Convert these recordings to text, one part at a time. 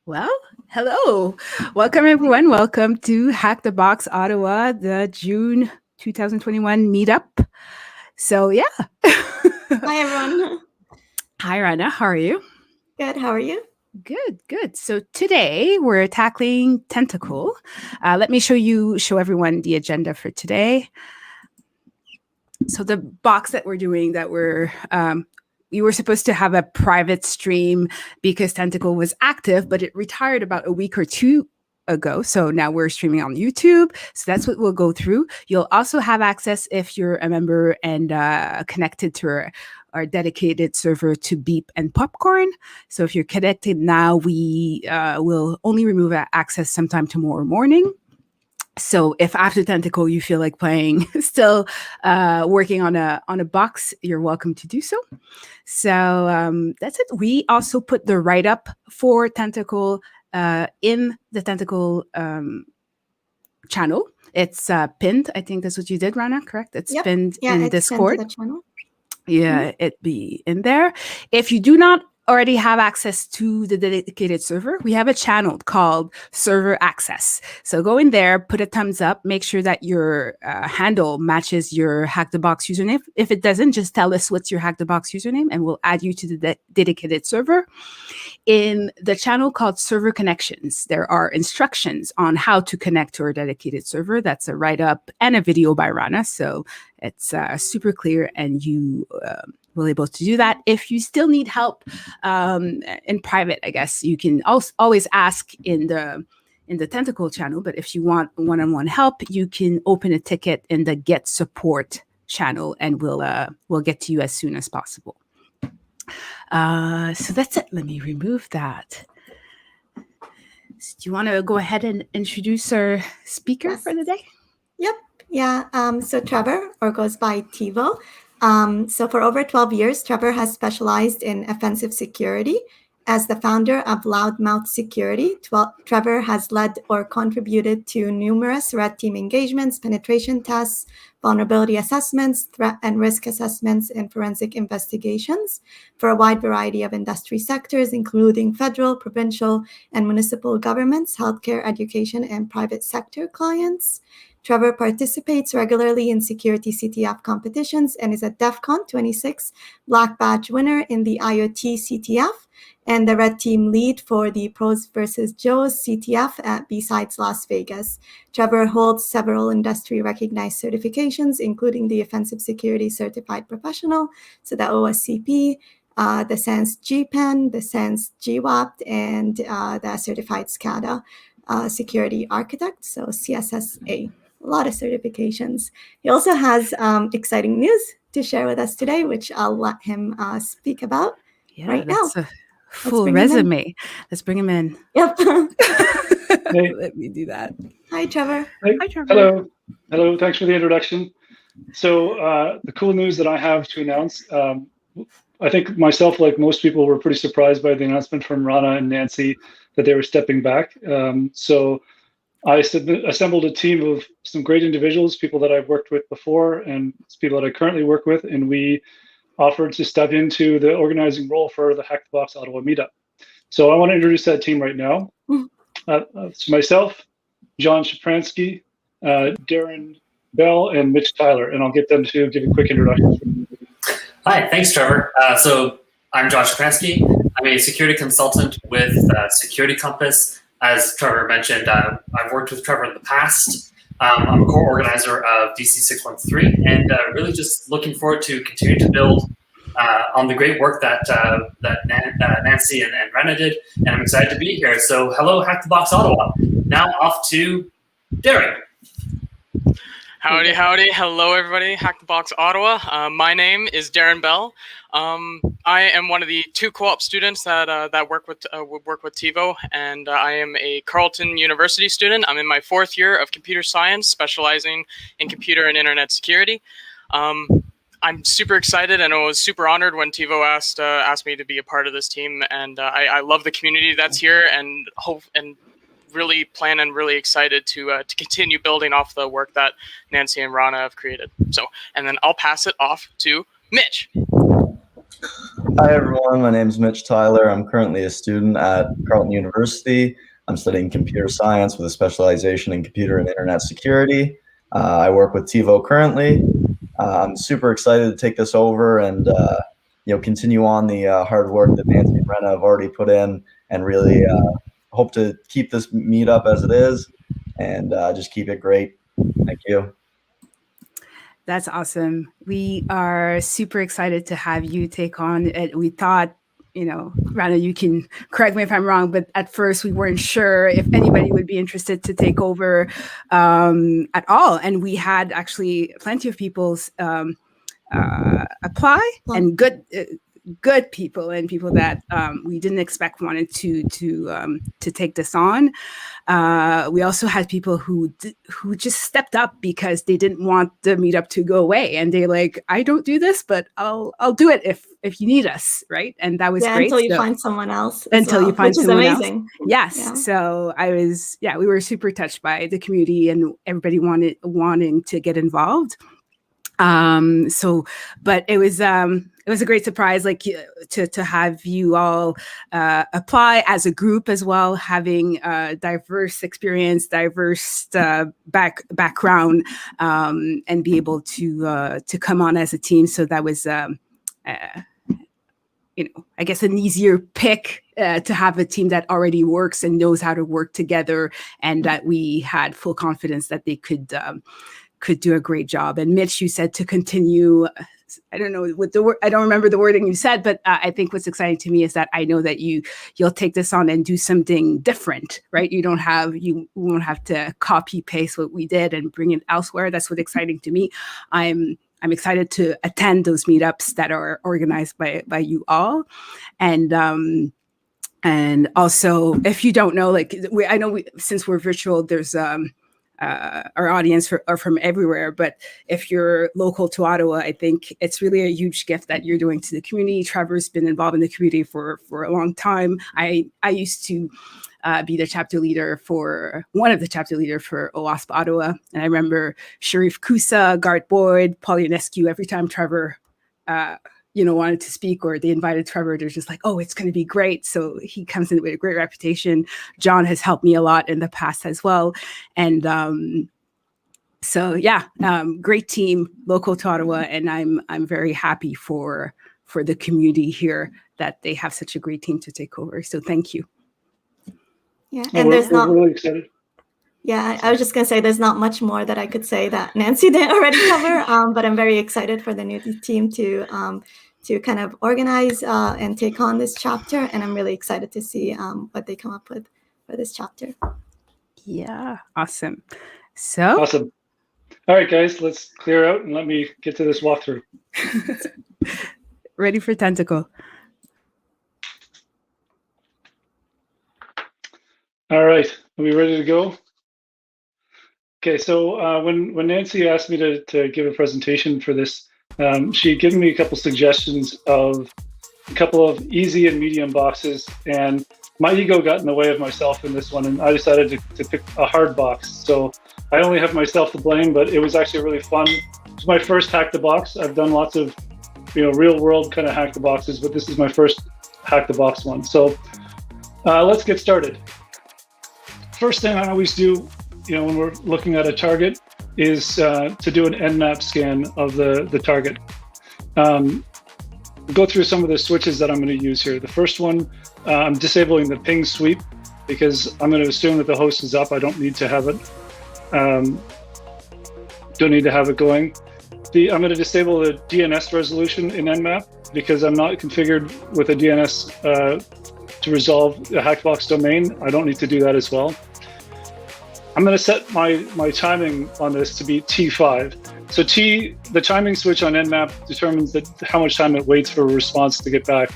Well, hello. Welcome, everyone. Welcome to Hack the Box Ottawa, the June 2021 meetup. So, yeah. Hi, everyone. Hi, Rana. How are you? Good. How are you? Good, good. So today we're tackling Tentacle. Let me show everyone the agenda for today. So the box that we're doing, we were supposed to have a private stream because Tentacle was active, but it retired about a week or two ago. So now we're streaming on YouTube. So that's what we'll go through. You'll also have access if you're a member and connected to our dedicated server to Beep and Popcorn. So if you're connected now, we will only remove access sometime tomorrow morning. So if after Tentacle you feel like playing, still working on a box, you're welcome to do so. So that's it. We also put the write-up for Tentacle in the Tentacle channel. It's pinned. I think that's what you did, Rana, correct? It's pinned in Discord. Pinned to the channel. Yeah, it'd be in there. If you do not already have access to the dedicated server, we have a channel called Server Access. So go in there, put a thumbs up, make sure that your handle matches your Hack the Box username. If it doesn't, just tell us what's your Hack the Box username and we'll add you to the dedicated server. in the channel called Server Connections, there are instructions on how to connect to our dedicated server. That's a write-up and a video by Rana, so it's super clear, and you will be able to do that. If you still need help in private, I guess you can always ask in the Tentacle channel, but if you want one-on-one help, you can open a ticket in the Get Support channel, and we'll get to you as soon as possible. So that's it. Let me remove that. So do you want to go ahead and introduce our speaker for the day? Yep. Yeah. So Trevor, or goes by t1v0. So for over 12 years, Trevor has specialized in offensive security. As the founder of Loudmouth Security, Trevor has led or contributed to numerous red team engagements, penetration tests, vulnerability assessments, threat and risk assessments, and forensic investigations for a wide variety of industry sectors, including federal, provincial, and municipal governments, healthcare, education, and private sector clients. Trevor participates regularly in security CTF competitions and is a DEFCON 26 Black Badge winner in the IoT CTF and the red team lead for the Pros versus Joes CTF at BSides Las Vegas. Trevor holds several industry recognized certifications, including the Offensive Security Certified Professional, so the OSCP, the SANS GPEN, the SANS GWAPT, and the Certified SCADA Security Architect, so CSSA. A lot of certifications. He also has exciting news to share with us today, which I'll let him speak about right now. A full resume. Let's bring him in. Yep. Hey. Let me do that. Hi, Trevor. Hey. Hi, Trevor. Hello. Hello. Thanks for the introduction. So the cool news that I have to announce, I think myself, like most people, were pretty surprised by the announcement from Rana and Nancy that they were stepping back. So I assembled a team of some great individuals, people that I've worked with before and people that I currently work with, and we offered to step into the organizing role for the Hack the Box Ottawa meetup. So I want to introduce that team right now. It's myself, John Shapransky, Darren Bell, and Mitch Tyler, and I'll get them to give a quick introduction. Hi, thanks, Trevor. So I'm John Shapransky. I'm a security consultant with Security Compass. As Trevor mentioned, I've worked with Trevor in the past. I'm a core organizer of DC 613, and really just looking forward to continue to build on the great work that Nancy and Rena did, and I'm excited to be here. So hello, Hack the Box Ottawa. Now off to Darren. Howdy, howdy. Hello, everybody. Hack the Box Ottawa. My name is Darren Bell. I am one of the 2 co-op students that work with t1v0, and I am a Carleton University student. I'm in my 4th year of computer science, specializing in computer and internet security. I'm super excited, and I was super honored when t1v0 asked me to be a part of this team. And I love the community that's here, and really plan and really excited to continue building off the work that Nancy and Rana have created. So, and then I'll pass it off to Mitch. Hi everyone, my name is Mitch Tyler. I'm currently a student at Carleton University. I'm studying computer science with a specialization in computer and internet security. I work with t1v0 currently. I'm super excited to take this over and continue on the hard work that Nancy and Rena have already put in, and really hope to keep this meetup as it is and just keep it great. Thank you. That's awesome. We are super excited to have you take on it. We thought, Rana, you can correct me if I'm wrong, but at first we weren't sure if anybody would be interested to take over at all. And we had actually plenty of people apply, and good people and people that we didn't expect wanted to take this on. We also had people who just stepped up because they didn't want the meetup to go away, and they're like, I don't do this, but I'll do it if you need us, right? And that was great. Until you find someone else. You find someone amazing. Else. Yes. Yeah. So we were super touched by the community and everybody wanting to get involved. But it was a great surprise, like to have you all apply as a group as well, having diverse experience, diverse background, and be able to come on as a team. So that was, I guess, an easier pick to have a team that already works and knows how to work together, and that we had full confidence that they could do a great job. And Mitch, you said to continue. I don't know what the word. I don't remember the wording you said, but I think what's exciting to me is that I know that you'll take this on and do something different, right? You won't have to copy paste what we did and bring it elsewhere. That's what's exciting to me. I'm excited to attend those meetups that are organized by you all, and also, if you don't know, like I know since we're virtual, there's our audience are from everywhere, but if you're local to Ottawa, I think it's really a huge gift that you're doing to the community. Trevor's been involved in the community for a long time. I used to be one of the chapter leader for OWASP Ottawa, and I remember Sharif Kusa, Gart Boyd, Paul Ionescu. Every time Trevor wanted to speak or they invited Trevor, they're just like, oh, it's going to be great. So he comes in with a great reputation. John has helped me a lot in the past as well. And great team, local to Ottawa. And I'm very happy for the community here that they have such a great team to take over. So thank you. Yeah, and we're really excited. Yeah, I was just going to say there's not much more that I could say that Nancy didn't already cover, but I'm very excited for the new team to kind of organize and take on this chapter. And I'm really excited to see what they come up with for this chapter. Yeah, awesome. So awesome. All right, guys, let's clear out and let me get to this walkthrough. Ready for Tentacle. All right, are we ready to go? Okay, so when Nancy asked me to give a presentation for this, she had given me a couple suggestions of a couple of easy and medium boxes, and my ego got in the way of myself in this one, and I decided to pick a hard box. So I only have myself to blame, but it was actually really fun. It's my first hack the box. I've done lots of real world kind of hack the boxes, but this is my first hack the box one. So let's get started. First thing I always do when we're looking at a target is to do an Nmap scan of the target. Go through some of the switches that I'm going to use here. The first one, I'm disabling the ping sweep because I'm going to assume that the host is up. I don't need to have it. Going. I'm going to disable the DNS resolution in Nmap because I'm not configured with a DNS to resolve the hackbox domain. I don't need to do that as well. I'm going to set my timing on this to be T5. So the timing switch on Nmap determines how much time it waits for a response to get back.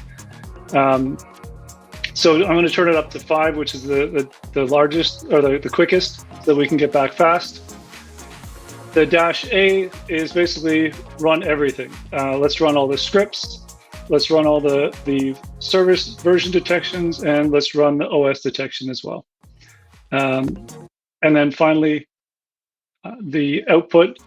So I'm going to turn it up to 5, which is the largest or the quickest, so we can get back fast. The -A is basically run everything. Let's run all the scripts. Let's run all the service version detections, and let's run the OS detection as well. And then finally, the output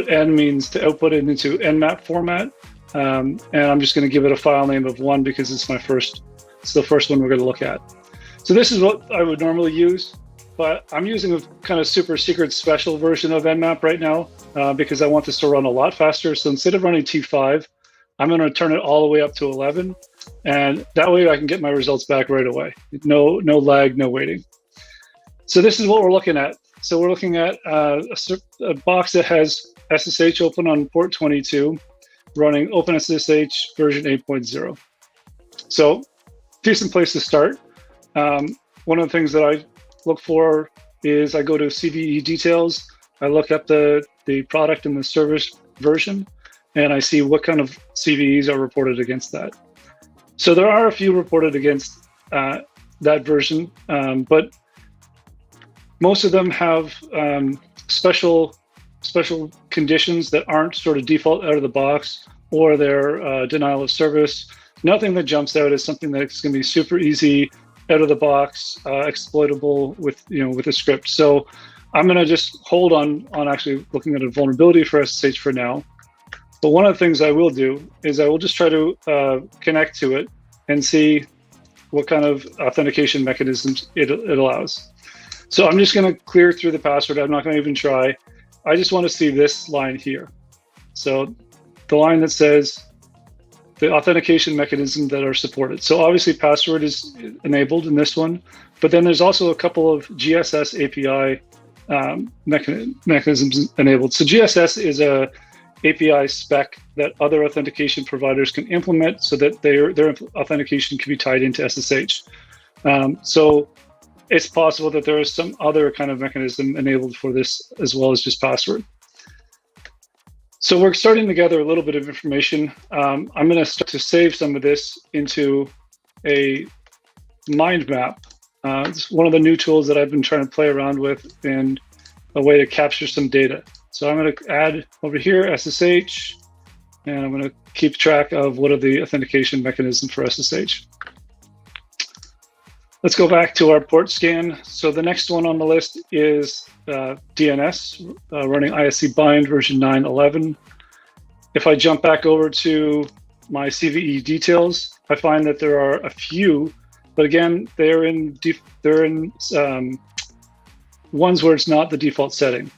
N means to output it into Nmap format. And I'm just going to give it a file name of 1 because it's the first one we're going to look at. So this is what I would normally use, but I'm using a kind of super secret special version of Nmap right now because I want this to run a lot faster. So instead of running T5, I'm going to turn it all the way up to 11. And that way I can get my results back right away. No lag, no waiting. So this is what we're looking at. So we're looking at a box that has SSH open on port 22, running OpenSSH version 8.0. So decent place to start. One of the things that I look for is I go to CVE details. I look up the product and the service version, and I see what kind of CVEs are reported against that. So there are a few reported against that version, but most of them have special conditions that aren't sort of default out of the box, or their denial of service. Nothing that jumps out as something that's going to be super easy out of the box, exploitable with a script. So I'm going to just hold on actually looking at a vulnerability for SSH for now. But one of the things I will do is I will just try to connect to it and see what kind of authentication mechanisms it allows. So I'm just going to clear through the password. I'm not going to even try. I just want to see this line here. So the line that says the authentication mechanism that are supported. So obviously password is enabled in this one, but then there's also a couple of GSS API mechanisms enabled. So GSS is a API spec that other authentication providers can implement so that their authentication can be tied into SSH. So it's possible that there is some other kind of mechanism enabled for this as well as just password. So we're starting to gather a little bit of information. I'm going to start to save some of this into a mind map. It's one of the new tools that I've been trying to play around with and a way to capture some data. So I'm going to add over here SSH, and I'm going to keep track of what are the authentication mechanisms for SSH. Let's go back to our port scan. So the next one on the list is DNS, running ISC bind version 9.11. If I jump back over to my CVE details, I find that there are a few, but again, they're in ones where it's not the default setting.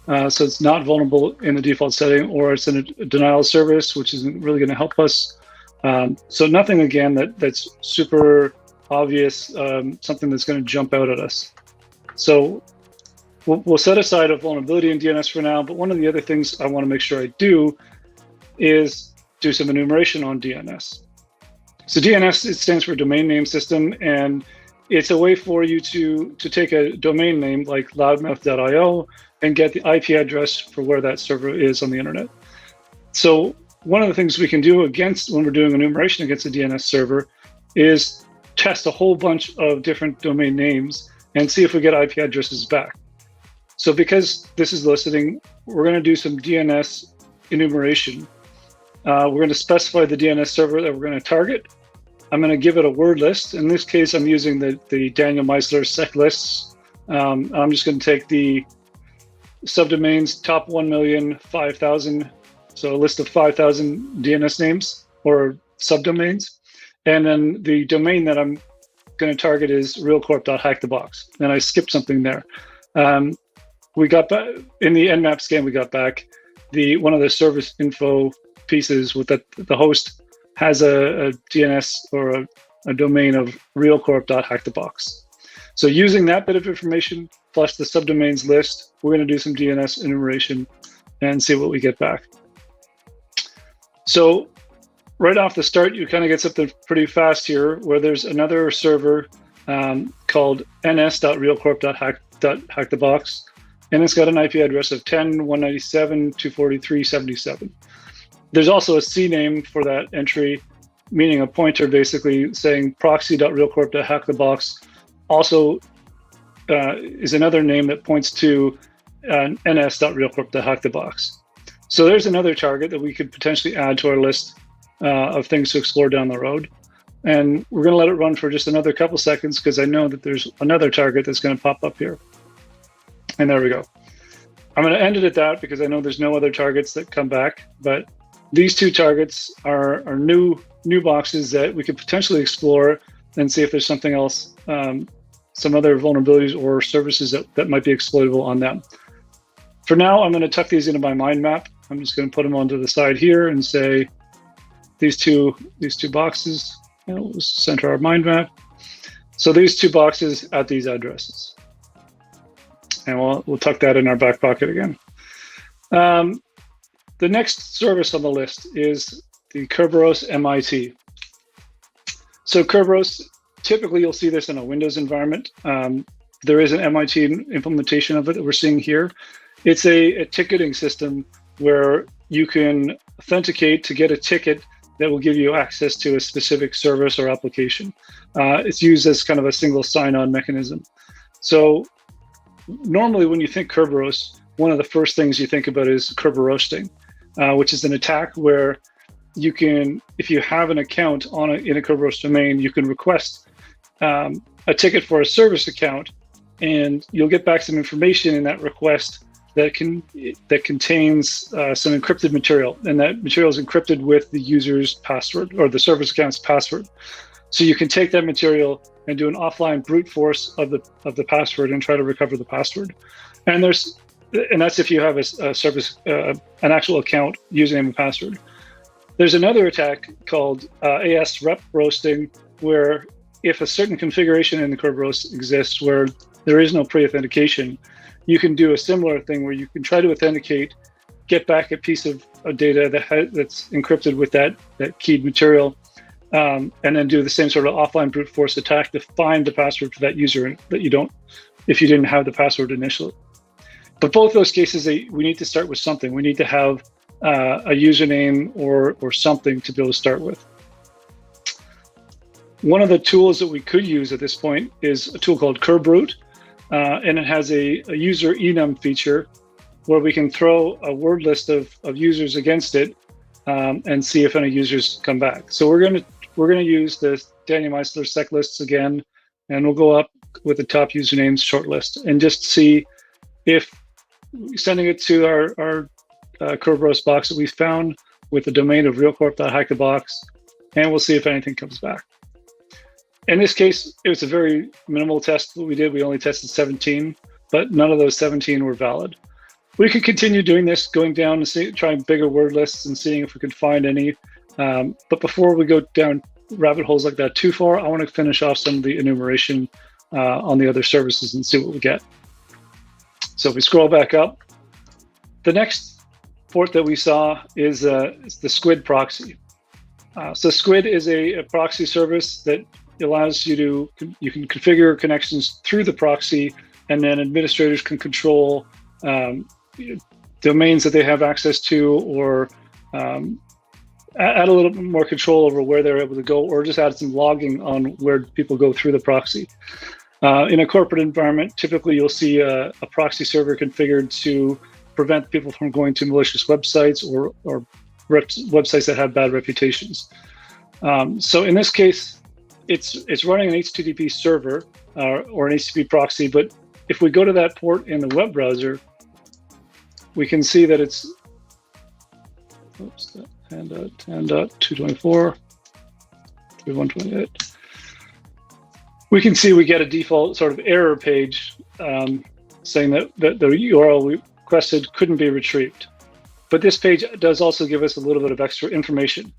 So it's not vulnerable in the default setting, or it's in a denial of service, which isn't really going to help us. So nothing, again, that's super obvious, something that's going to jump out at us. So we'll set aside a vulnerability in DNS for now, but one of the other things I want to make sure I do is do some enumeration on DNS. So DNS, it stands for domain name system, and it's a way for you to take a domain name like loudmouth.io and get the IP address for where that server is on the internet. So one of the things we can do when we're doing enumeration against a DNS server is test a whole bunch of different domain names and see if we get IP addresses back. So because this is listening, we're going to do some DNS enumeration. We're going to specify the DNS server that we're going to target. I'm going to give it a word list. In this case, I'm using the Daniel Meisler sec lists. I'm just going to take the subdomains top 1,005,000, so a list of 5,000 DNS names or subdomains. And then the domain that I'm going to target is realcorp.hackthebox. And I skipped something there. We got back in the Nmap scan. We got back one of the service info pieces with the host has a DNS or a domain of realcorp.hackthebox. So using that bit of information plus the subdomains list, we're going to do some DNS enumeration and see what we get back. So right off the start, you kind of get something pretty fast here, where there's another server called ns.realcorp.hackthebox, and it's got an IP address of 10.197.243.77. There's also a CNAME for that entry, meaning a pointer basically saying proxy.realcorp.hackthebox also is another name that points to ns.realcorp.hackthebox. So there's another target that we could potentially add to our list of things to explore down the road. And we're going to let it run for just another couple seconds because I know that there's another target that's going to pop up here. And there we go. I'm going to end it at that because I know there's no other targets that come back, but these two targets are new boxes that we could potentially explore and see if there's something else, some other vulnerabilities or services that might be exploitable on them. For now, I'm going to tuck these into my mind map. I'm just going to put them onto the side here and say these two boxes. We'll center our mind map. So these two boxes at these addresses, and we'll tuck that in our back pocket again. The next service on the list is the Kerberos MIT. So Kerberos, typically you'll see this in a Windows environment. There is an MIT implementation of it that we're seeing here. It's a ticketing system where you can authenticate to get a ticket that will give you access to a specific service or application. It's used as kind of a single sign-on mechanism. So normally when you think Kerberos, one of the first things you think about is Kerberosting, which is an attack where you can, if you have an account in a Kerberos domain, you can request a ticket for a service account, and you'll get back some information in that request that contains some encrypted material, and that material is encrypted with the user's password or the service account's password. So you can take that material and do an offline brute force of the password and try to recover the password. And that's if you have a service, an actual account, username and password. There's another attack called AS rep roasting, where if a certain configuration in the Kerberos exists where there is no pre-authentication, you can do a similar thing where you can try to authenticate, get back a piece of data that's encrypted with that keyed material, and then do the same sort of offline brute force attack to find the password for that user that you don't, if you didn't have the password initially. But both those cases, we need to start with something. We need to have a username or something to be able to start with. One of the tools that we could use at this point is a tool called Kerbrute, and it has a user enum feature where we can throw a word list of users against it and see if any users come back. So we're gonna use the Daniel Meisler sec lists again, and we'll go up with the top usernames short list and just see if sending it to our Kerberos box that we found with the domain of realcorp.hackthebox, and we'll see if anything comes back. In this case, it was a very minimal test that we did. We only tested 17, but none of those 17 were valid. We could continue doing this, going down and trying bigger word lists and seeing if we could find any. But before we go down rabbit holes like that too far, I want to finish off some of the enumeration on the other services and see what we get. So if we scroll back up, the next port that we saw is the Squid proxy. So Squid is a proxy service that allows you can configure connections through the proxy, and then administrators can control domains that they have access to, or add a little bit more control over where they're able to go, or just add some logging on where people go through the proxy. In a corporate environment, typically you'll see a proxy server configured to prevent people from going to malicious websites or websites that have bad reputations. So in this case, it's running an HTTP server or an HTTP proxy, but if we go to that port in the web browser, we can see that it's 10.224, 3128. We can see we get a default sort of error page saying that the URL we requested couldn't be retrieved. But this page does also give us a little bit of extra information.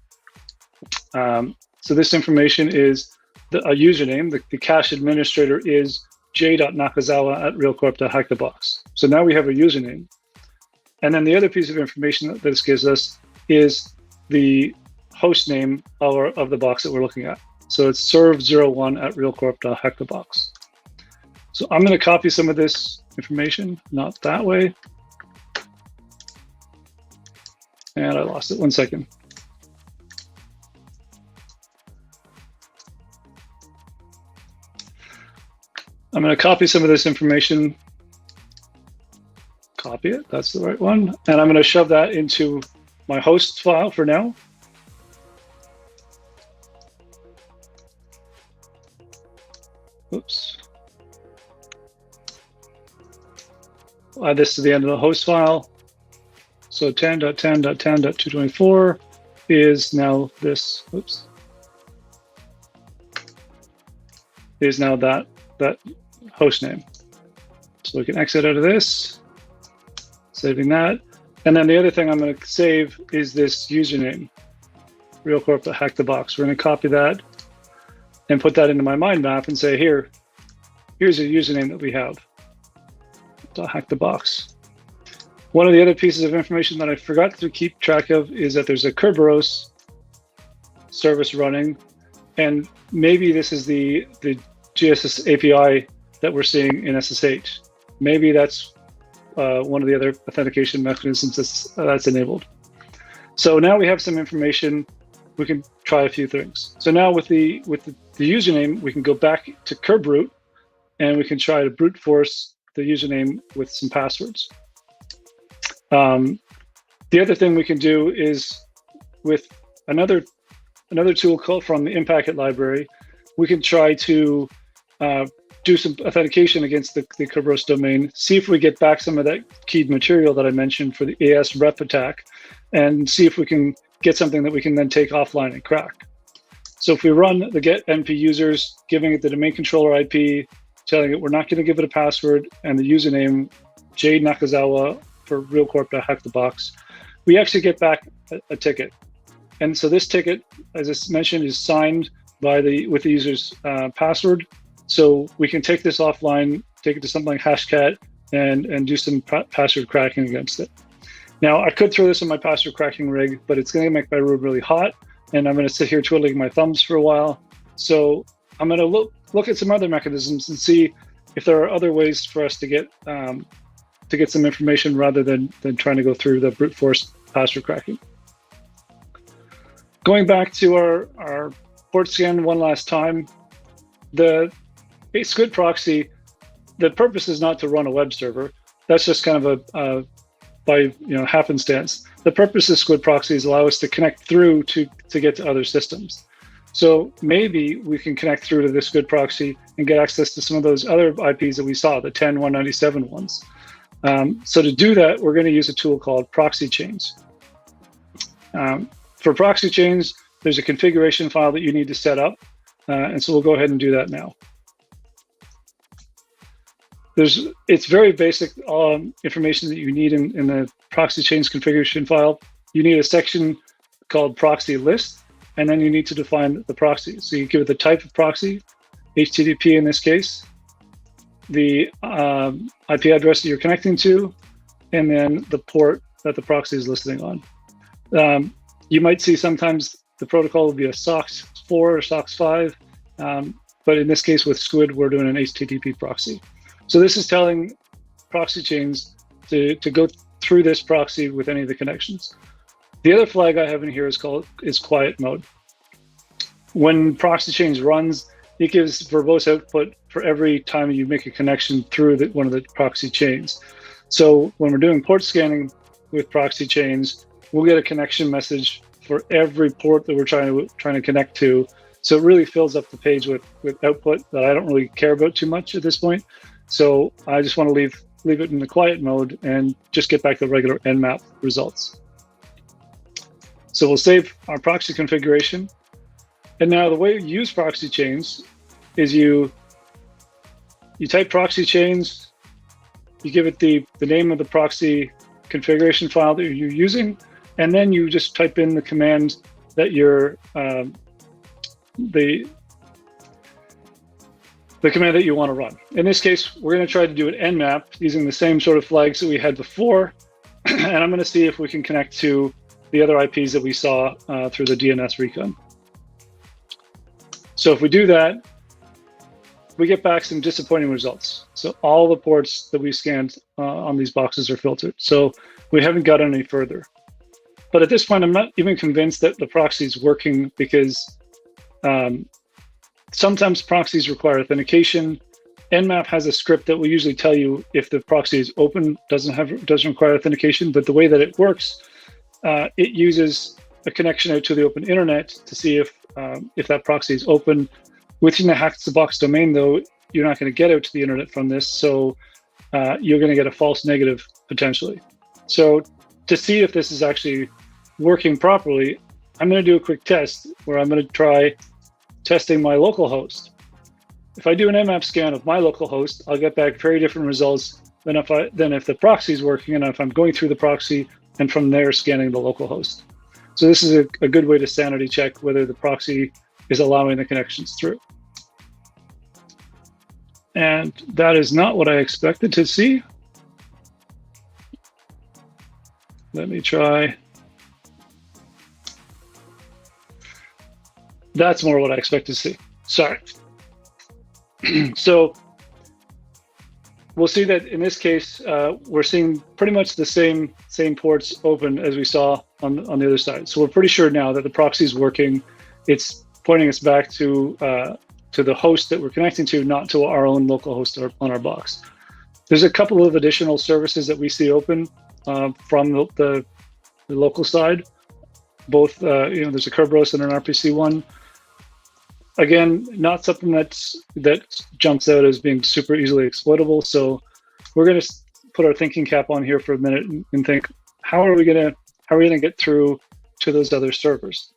So this information is a username. The cache administrator is j.nakazawa@realcorp.hackthebox. So now we have a username. And then the other piece of information that this gives us is the host name of the box that we're looking at. So it's serve01@realcorp.hackthebox. So I'm going to copy some of this information, not that way. And I lost it. 1 second. I'm going to copy some of this information. Copy it. That's the right one. And I'm going to shove that into my host file for now. Oops. I'll add this to the end of the host file. So 10.10.10.224 is now this. Oops. Is now that host name. So we can exit out of this, saving that. And then the other thing I'm going to save is this username, realcorp.hackthebox. We're going to copy that and put that into my mind map and say, here's a username that we have, .hackthebox. One of the other pieces of information that I forgot to keep track of is that there's a Kerberos service running, and maybe this is the GSS API that we're seeing in SSH. Maybe that's one of the other authentication mechanisms that's enabled. So now we have some information. We can try a few things. So now with the username, we can go back to Kerbrute, and we can try to brute force the username with some passwords. The other thing we can do is with another tool called from the Impacket library, we can try to do some authentication against the Kerberos domain, see if we get back some of that keyed material that I mentioned for the AS rep attack, and see if we can get something that we can then take offline and crack. So if we run the get np users, giving it the domain controller IP, telling it we're not going to give it a password, and the username j.nakazawa for realcorp.hackthebox, we actually get back a ticket. And so this ticket, as I mentioned, is signed with the user's password. So we can take this offline, take it to something like Hashcat, and do some password cracking against it. Now, I could throw this in my password cracking rig, but it's going to make my room really hot, and I'm going to sit here twiddling my thumbs for a while. So I'm going to look at some other mechanisms and see if there are other ways for us to get some information rather than trying to go through the brute force password cracking. Going back to our port scan one last time, the SCUD proxy, the purpose is not to run a web server. That's just kind of a by happenstance. The purpose of SCUD proxies allow us to connect through to get to other systems. So maybe we can connect through to the SCUD proxy and get access to some of those other IPs that we saw, the 10.197 ones. So to do that, we're going to use a tool called proxy chains. For proxy chains, there's a configuration file that you need to set up. And so we'll go ahead and do that now. It's very basic information that you need in the proxy chains configuration file. You need a section called proxy list, and then you need to define the proxy. So you give it the type of proxy, HTTP in this case, the IP address that you're connecting to, and then the port that the proxy is listening on. You might see sometimes the protocol will be a SOCKS 4 or SOCKS 5, but in this case with SCUD, we're doing an HTTP proxy. So this is telling proxy chains to go through this proxy with any of the connections. The other flag I have in here is quiet mode. When proxy chains runs, it gives verbose output for every time you make a connection through one of the proxy chains. So when we're doing port scanning with proxy chains, we'll get a connection message for every port that we're trying to connect to. So it really fills up the page with output that I don't really care about too much at this point. So I just want to leave it in the quiet mode and just get back the regular Nmap results. So we'll save our proxy configuration. And now the way you use proxy chains is you type proxy chains, you give it the name of the proxy configuration file that you're using, and then you just type in the command that you're the command that you want to run. In this case, we're going to try to do an Nmap using the same sort of flags that we had before, and I'm going to see if we can connect to the other IPs that we saw through the DNS recon. So if we do that, we get back some disappointing results. So all the ports that we scanned on these boxes are filtered. So we haven't got any further. But at this point, I'm not even convinced that the proxy is working because sometimes proxies require authentication. Nmap has a script that will usually tell you if the proxy is open, doesn't require authentication. But the way that it works, it uses a connection out to the open internet to see if that proxy is open. Within the Hack the Box domain, though, you're not going to get out to the internet from this, so you're going to get a false negative potentially. So to see if this is actually working properly, I'm going to do a quick test where I'm going to try testing my local host. If I do an Nmap scan of my local host, I'll get back very different results than if the proxy is working and if I'm going through the proxy and from there scanning the local host. So this is a good way to sanity check whether the proxy is allowing the connections through. And that is not what I expected to see. Let me try. That's more what I expect to see. Sorry. So we'll see that in this case, we're seeing pretty much the same ports open as we saw on the other side. So we're pretty sure now that the proxy is working. It's pointing us back to the host that we're connecting to, not to our own local host on our box. There's a couple of additional services that we see open from the local side. Both, there's a Kerberos and an RPC one. Again, not something that jumps out as being super easily exploitable. So we're going to put our thinking cap on here for a minute and think, how are we going to get through to those other servers?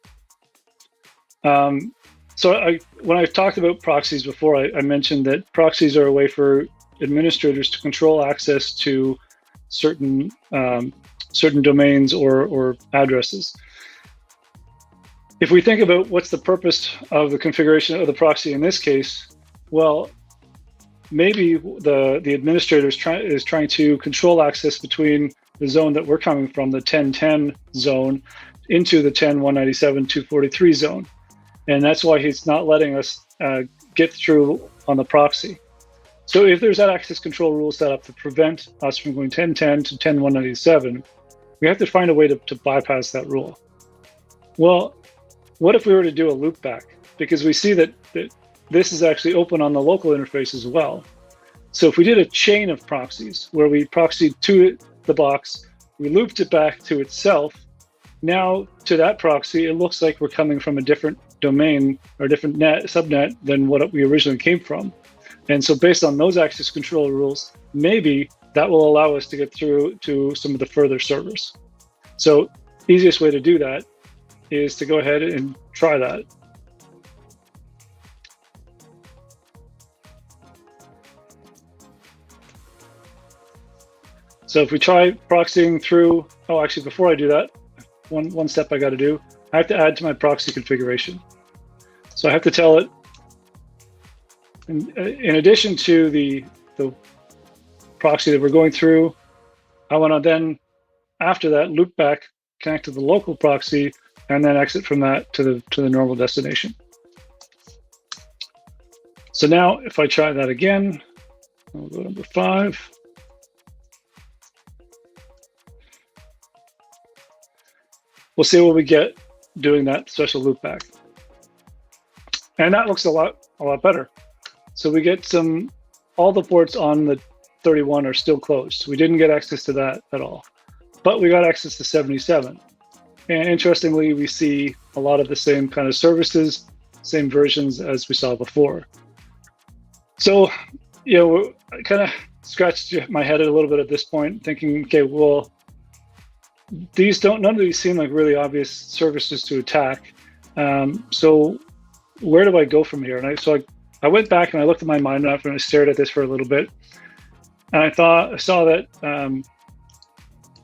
So when I've talked about proxies before, I mentioned that proxies are a way for administrators to control access to certain domains or addresses. if we think about what's the purpose of the configuration of the proxy in this case, well, maybe the administrator is trying to control access between the zone that we're coming from, the 1010 zone, into the 10.197.243 zone. And that's why he's not letting us get through on the proxy. So if there's that access control rule set up to prevent us from going 1010 to 10.197, we have to find a way to bypass that rule. Well, what if we were to do a loopback? Because we see that this is actually open on the local interface as well. So if we did a chain of proxies where we proxied to the box, we looped it back to itself, now to that proxy, it looks like we're coming from a different domain or a different subnet than what we originally came from. And so based on those access control rules, maybe that will allow us to get through to some of the further servers. So easiest way to do that is to go ahead and try that. So if we try proxying through, oh, actually, before I do that, one step I got to do, I have to add to my proxy configuration. So I have to tell it, in addition to the proxy that we're going through, I want to then, after that, loop back, connect to the local proxy, and then exit from that to the normal destination. So now, if I try that again, I'll go to number 5. We'll see what we get doing that special loopback. And that looks a lot better. So we get all the ports on the 31 are still closed. We didn't get access to that at all, but we got access to 77. And interestingly, we see a lot of the same kind of services, same versions as we saw before. So, you know, I kind of scratched my head a little bit at this point, thinking, okay, well, none of these seem like really obvious services to attack. So where do I go from here? And so I went back and I looked at my mind map and I stared at this for a little bit. And I saw that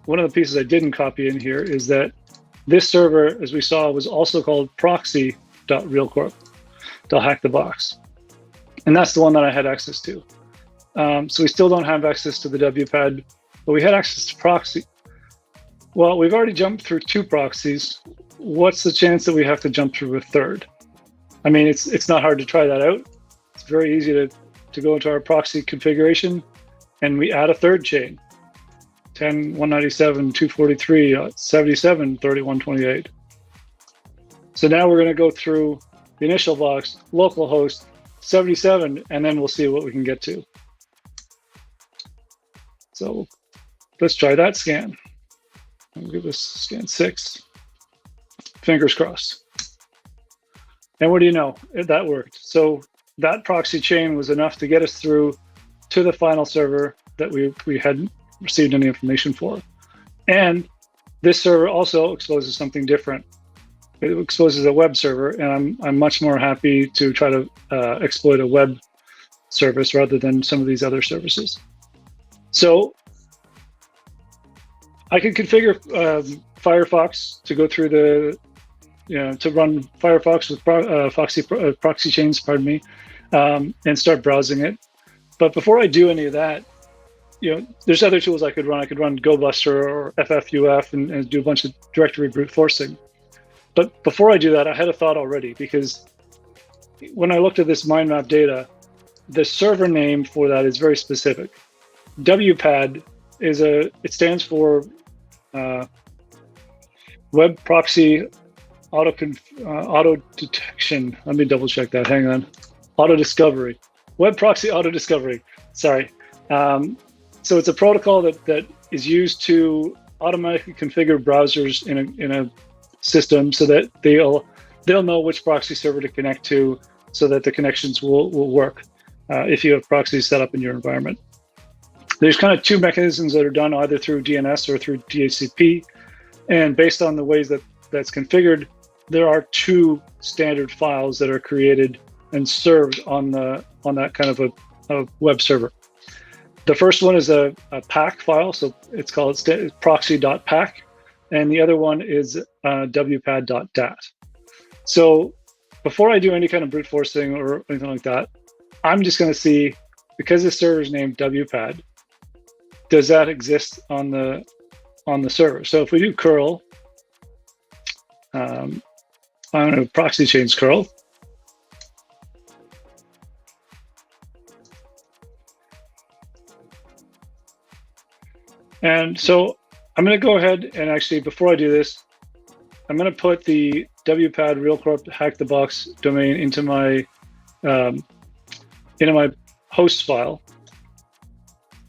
one of the pieces I didn't copy in here is that this server, as we saw, was also called proxy.realcorp.hackthebox. And that's the one that I had access to. So we still don't have access to the WPAD, but we had access to proxy. Well, we've already jumped through 2 proxies. What's the chance that we have to jump through a third? I mean, it's not hard to try that out. It's very easy to go into our proxy configuration, and we add a third chain, 10.197.243, 77.31.28. So now we're going to go through the initial box, localhost, 77, and then we'll see what we can get to. So let's try that scan. I'll give this scan 6. Fingers crossed. And what do you know? That worked. So that proxy chain was enough to get us through to the final server that we hadn't received any information for. And this server also exposes something different. It exposes a web server, and I'm much more happy to try to exploit a web service rather than some of these other services. So I can configure Firefox to go through to run Firefox with proxy chains, pardon me, and start browsing it. But before I do any of that, there's other tools I could run. I could run GoBuster or FFUF and do a bunch of directory brute forcing. But before I do that, I had a thought already, because when I looked at this mind map data, the server name for that is very specific. WPAD it stands for Web Proxy Auto Detection. Let me double check that. Hang on. Auto Discovery. Web Proxy Auto Discovery. Sorry. So it's a protocol that is used to automatically configure browsers in a system so that they'll know which proxy server to connect to, so that the connections will work if you have proxies set up in your environment. There's kind of 2 mechanisms that are done either through DNS or through DHCP. And based on the ways that's configured, there are 2 standard files that are created and served on that kind of a web server. The first one is a PAC file, so it's called proxy.pac, and the other one is wpad.dat. So before I do any kind of brute forcing or anything like that, I'm just going to see, because this server is named WPAD, does that exist on the server? So if we do curl, I'm going to proxy change curl. And so I'm going to go ahead and actually, before I do this, I'm going to put the WPAD RealCorp Hack the Box domain into my host file,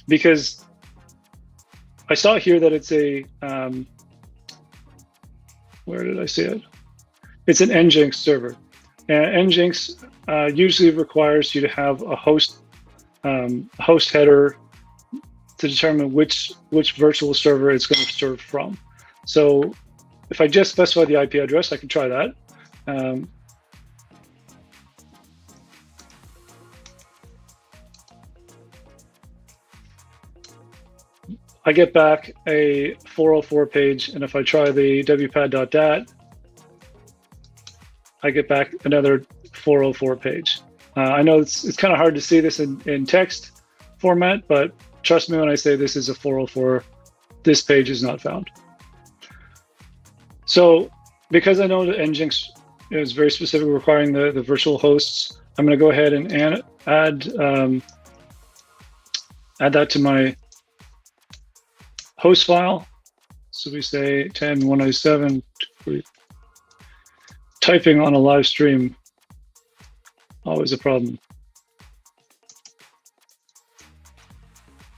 because I saw here that it's a where did I see it? It's an Nginx server, and Nginx usually requires you to have a host header to determine which virtual server it's going to serve from. So if I just specify the IP address, I can try that. I get back a 404 page, and if I try the wpad.dat, I get back another 404 page. I know it's kind of hard to see this in text format, but trust me when I say this is a 404, this page is not found. So because I know that Nginx is very specific, requiring the virtual hosts, I'm going to go ahead and add that to my host file. So we say 10.197. Typing on a live stream, always a problem.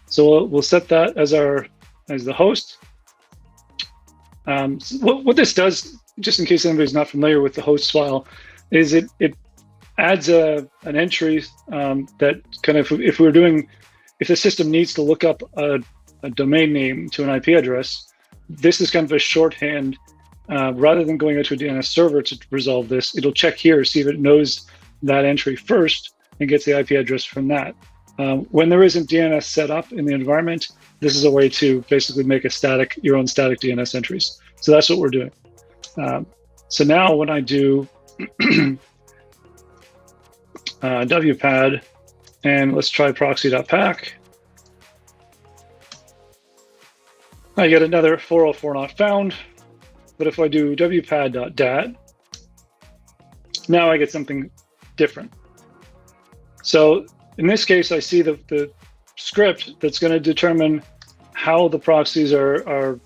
So we'll set that as the host. So what this does, just in case anybody's not familiar with the host file, is it adds an entry that kind of, if the system needs to look up a domain name to an IP address, this is kind of a shorthand. Rather than going out to a DNS server to resolve this, it'll check here, see if it knows that entry first and gets the IP address from that. When there isn't DNS set up in the environment, this is a way to basically make your own static DNS entries. So that's what we're doing. So now when I do WPAD, and let's try proxy.pack, I get another 404 not found. But if I do wpad.dat, now I get something different. So in this case, I see the script that's going to determine how the proxies are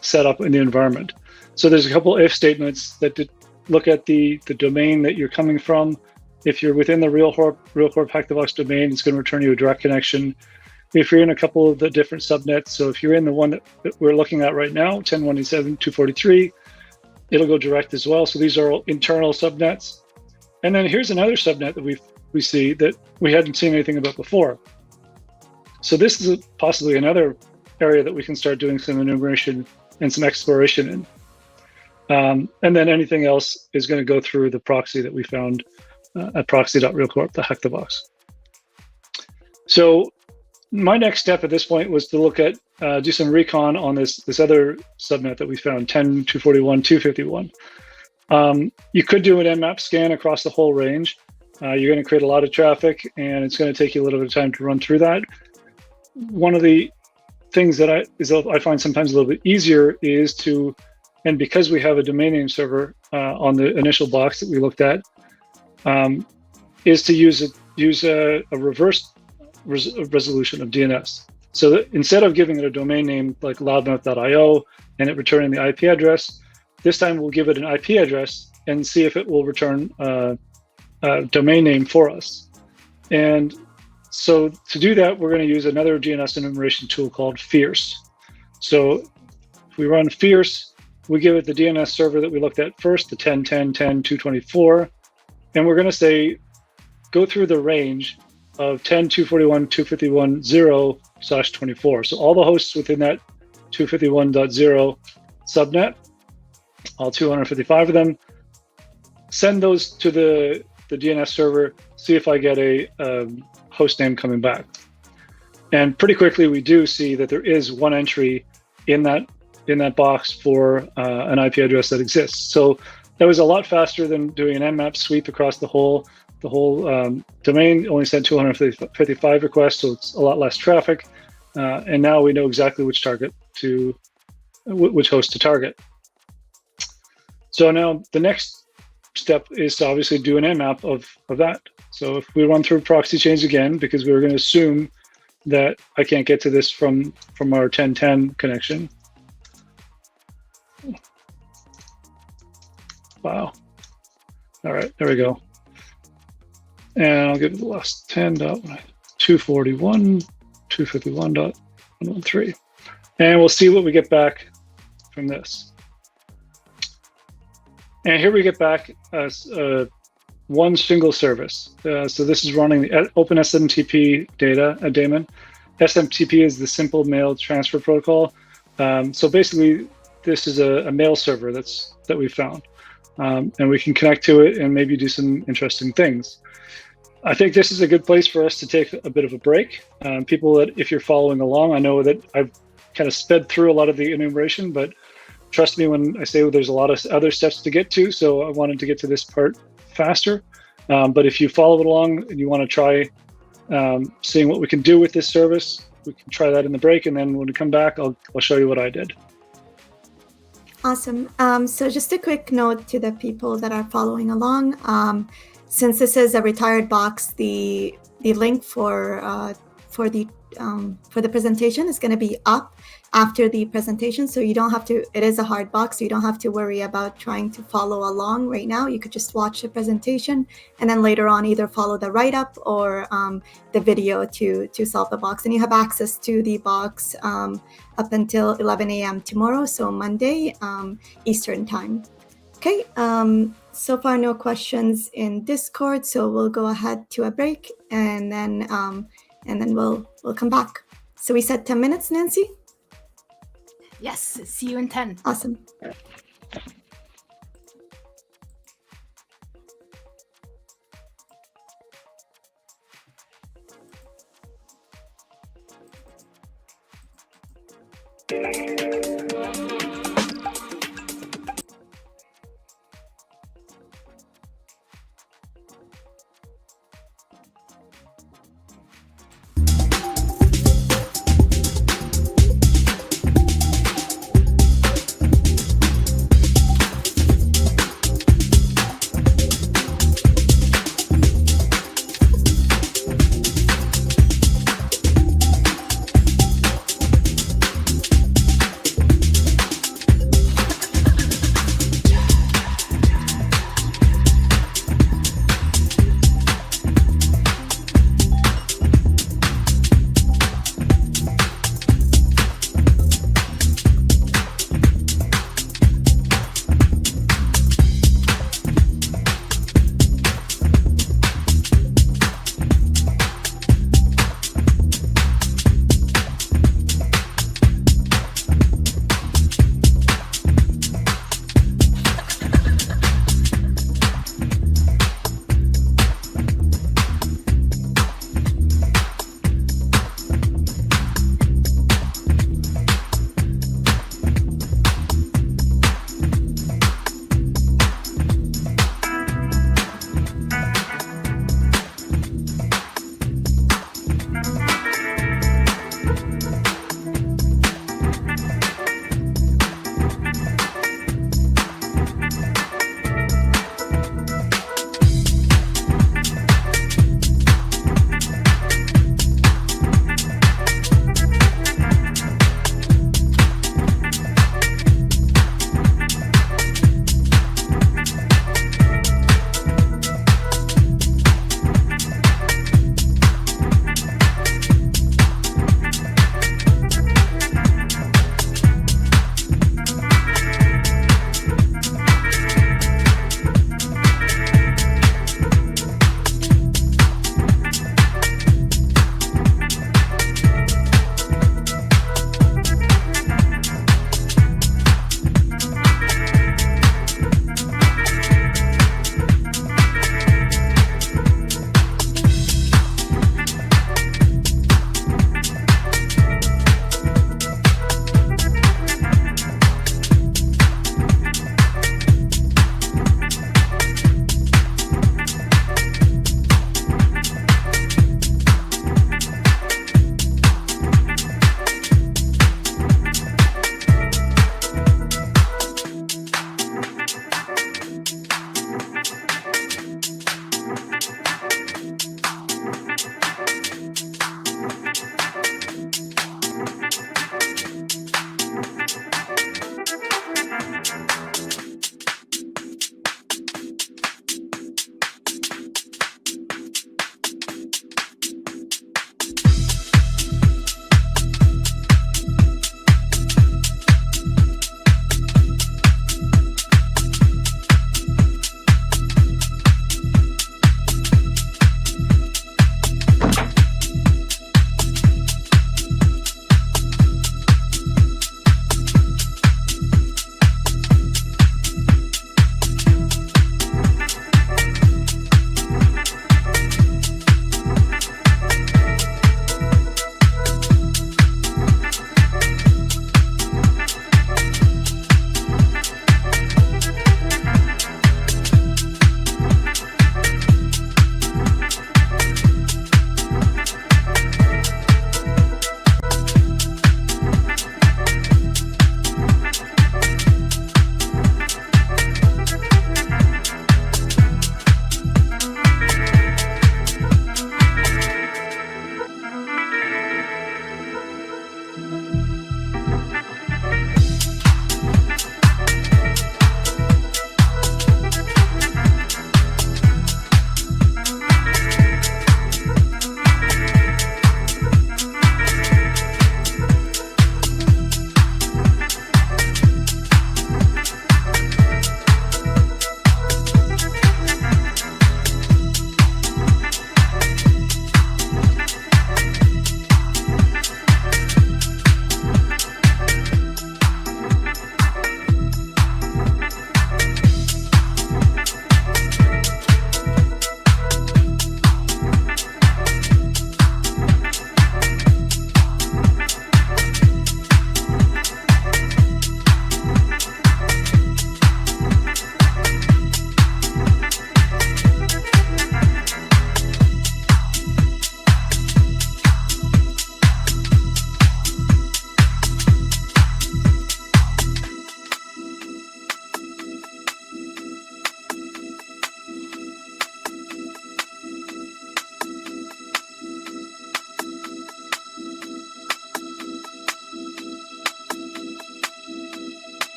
set up in the environment. So there's a couple if statements that look at the domain that you're coming from. If you're within the RealCorp Hack the Box domain, it's going to return you a direct connection. If you're in a couple of the different subnets, so if you're in the one that we're looking at right now, 10.187.243, it'll go direct as well. So these are all internal subnets. And then here's another subnet that we see that we hadn't seen anything about before. So this is possibly another area that we can start doing some enumeration and some exploration in. And then anything else is going to go through the proxy that we found at proxy.realcorp, the Hack the Box. So my next step at this point was to look at, do some recon on this other subnet that we found, 10.241.251. You could do an Nmap scan across the whole range. You're going to create a lot of traffic, and it's going to take you a little bit of time to run through that. One of the things that I find sometimes a little bit easier is to, and because we have a domain name server on the initial box that we looked at, is to use a reverse resolution of DNS. So that instead of giving it a domain name like loudmouth.io and it returning the IP address, this time we'll give it an IP address and see if it will return a domain name for us. And so to do that, we're going to use another DNS enumeration tool called Fierce. So if we run Fierce, we give it the DNS server that we looked at first, the 10.10.10.224, and we're going to say, go through the range of 10.241.251.0/24. So all the hosts within that 251.0 subnet, all 255 of them, send those to the DNS server, see if I get a host name coming back. And pretty quickly we do see that there is one entry in that box for an IP address that exists. So That was a lot faster than doing an nmap sweep across the whole domain. Only sent 255 requests, so it's a lot less traffic. And now we know exactly which host to target. So now the next step is to obviously do an nmap of that. So if we run through proxy chains again, because we were going to assume that I can't get to this from our 1010 connection. Wow. All right, there we go. And I'll give it the last 10.241, 251.113. And we'll see what we get back from this. And here we get back as one single service. So this is running the Open SMTP daemon. SMTP is the Simple Mail Transfer Protocol. So basically, this is a mail server that we found. And we can connect to it and maybe do some interesting things. I think this is a good place for us to take a bit of a break. People that, if you're following along, I know that I've kind of sped through a lot of the enumeration, but trust me when I say there's a lot of other steps to get to, so I wanted to get to this part faster. But if you follow it along and you want to try seeing what we can do with this service, we can try that in the break, and then when we come back, I'll show you what I did. Awesome. So just a quick note to the people that are following along. Since this is a retired box, the link for the presentation is going to be up after the presentation, so you don't have to. It is a hard box, so you don't have to worry about trying to follow along right now. You could just watch the presentation, and then later on either follow the write-up or the video to solve the box. And you have access to the box up until 11 a.m. tomorrow, so Monday Eastern time. Okay. So far, no questions in Discord, so we'll go ahead to a break, and then we'll come back. So we said 10 minutes, Nancy? Yes, see you in 10. Awesome.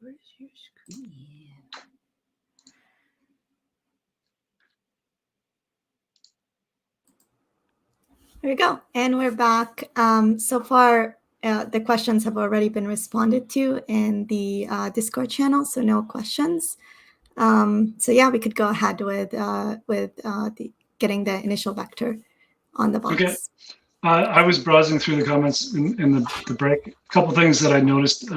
where's your screen? There we go. And we're back. So far, the questions have already been responded to in the Discord channel, so no questions. So yeah, we could go ahead with getting the initial vector on the box. Okay. I was browsing through the comments in the break. A couple things that I noticed.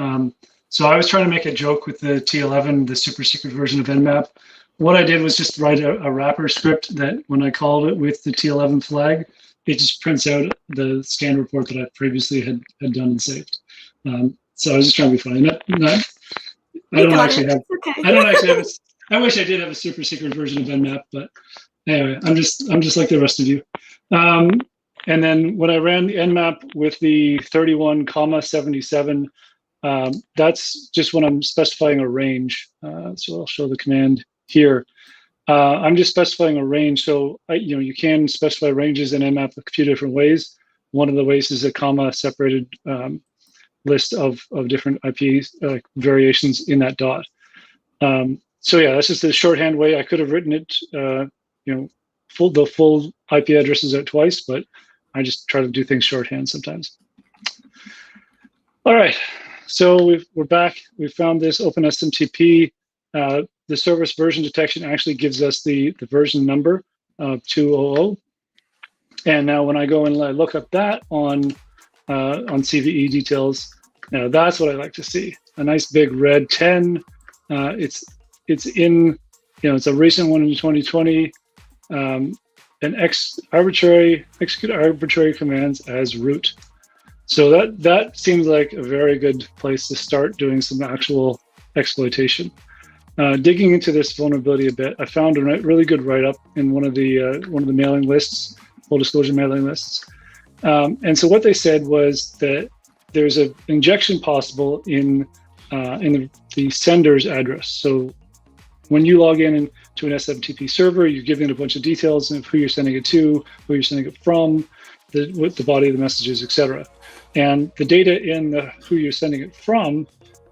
So I was trying to make a joke with the T11, the super secret version of Nmap. What I did was just write a wrapper script that when I called it with the T11 flag, it just prints out the scan report that I previously had done and saved. So I was just trying to be funny. I don't actually have. I wish I did have a super secret version of Nmap, but anyway, I'm just like the rest of you. And then when I ran the Nmap with the 31,77, that's just when I'm specifying a range. So I'll show the command here. I'm just specifying a range. So you can specify ranges in Nmap a few different ways. One of the ways is a comma separated list of different IP variations in that dot. So yeah, that's just the shorthand way. I could have written it, the full IP addresses out twice, but I just try to do things shorthand sometimes. All right, so we're back. We found this OpenSMTP. The service version detection actually gives us the version number of 200. And now when I go and I look up that on CVE details, that's what I like to see. A nice big red 10. It's in, it's a recent one in 2020. Execute arbitrary commands as root. So that seems like a very good place to start doing some actual exploitation. Digging into this vulnerability a bit, I found a really good write-up in one of the mailing lists, full disclosure mailing lists. And so what they said was that there's an injection possible in the sender's address. So when you log in to an SMTP server, you're giving it a bunch of details of who you're sending it to, who you're sending it from, what the body of the messages, etc. And the data in the who you're sending it from,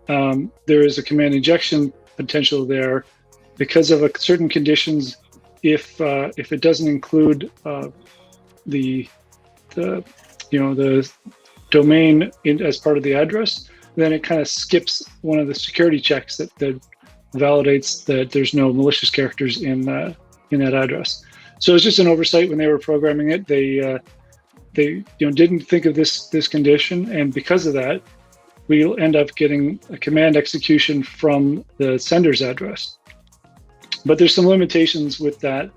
there is a command injection potential there because of certain conditions. If it doesn't include the domain as part of the address, then it kind of skips one of the security checks that validates that there's no malicious characters in that address. So it's just an oversight when they were programming it. They didn't think of this condition, and because of that, we'll end up getting a command execution from the sender's address. But there's some limitations with that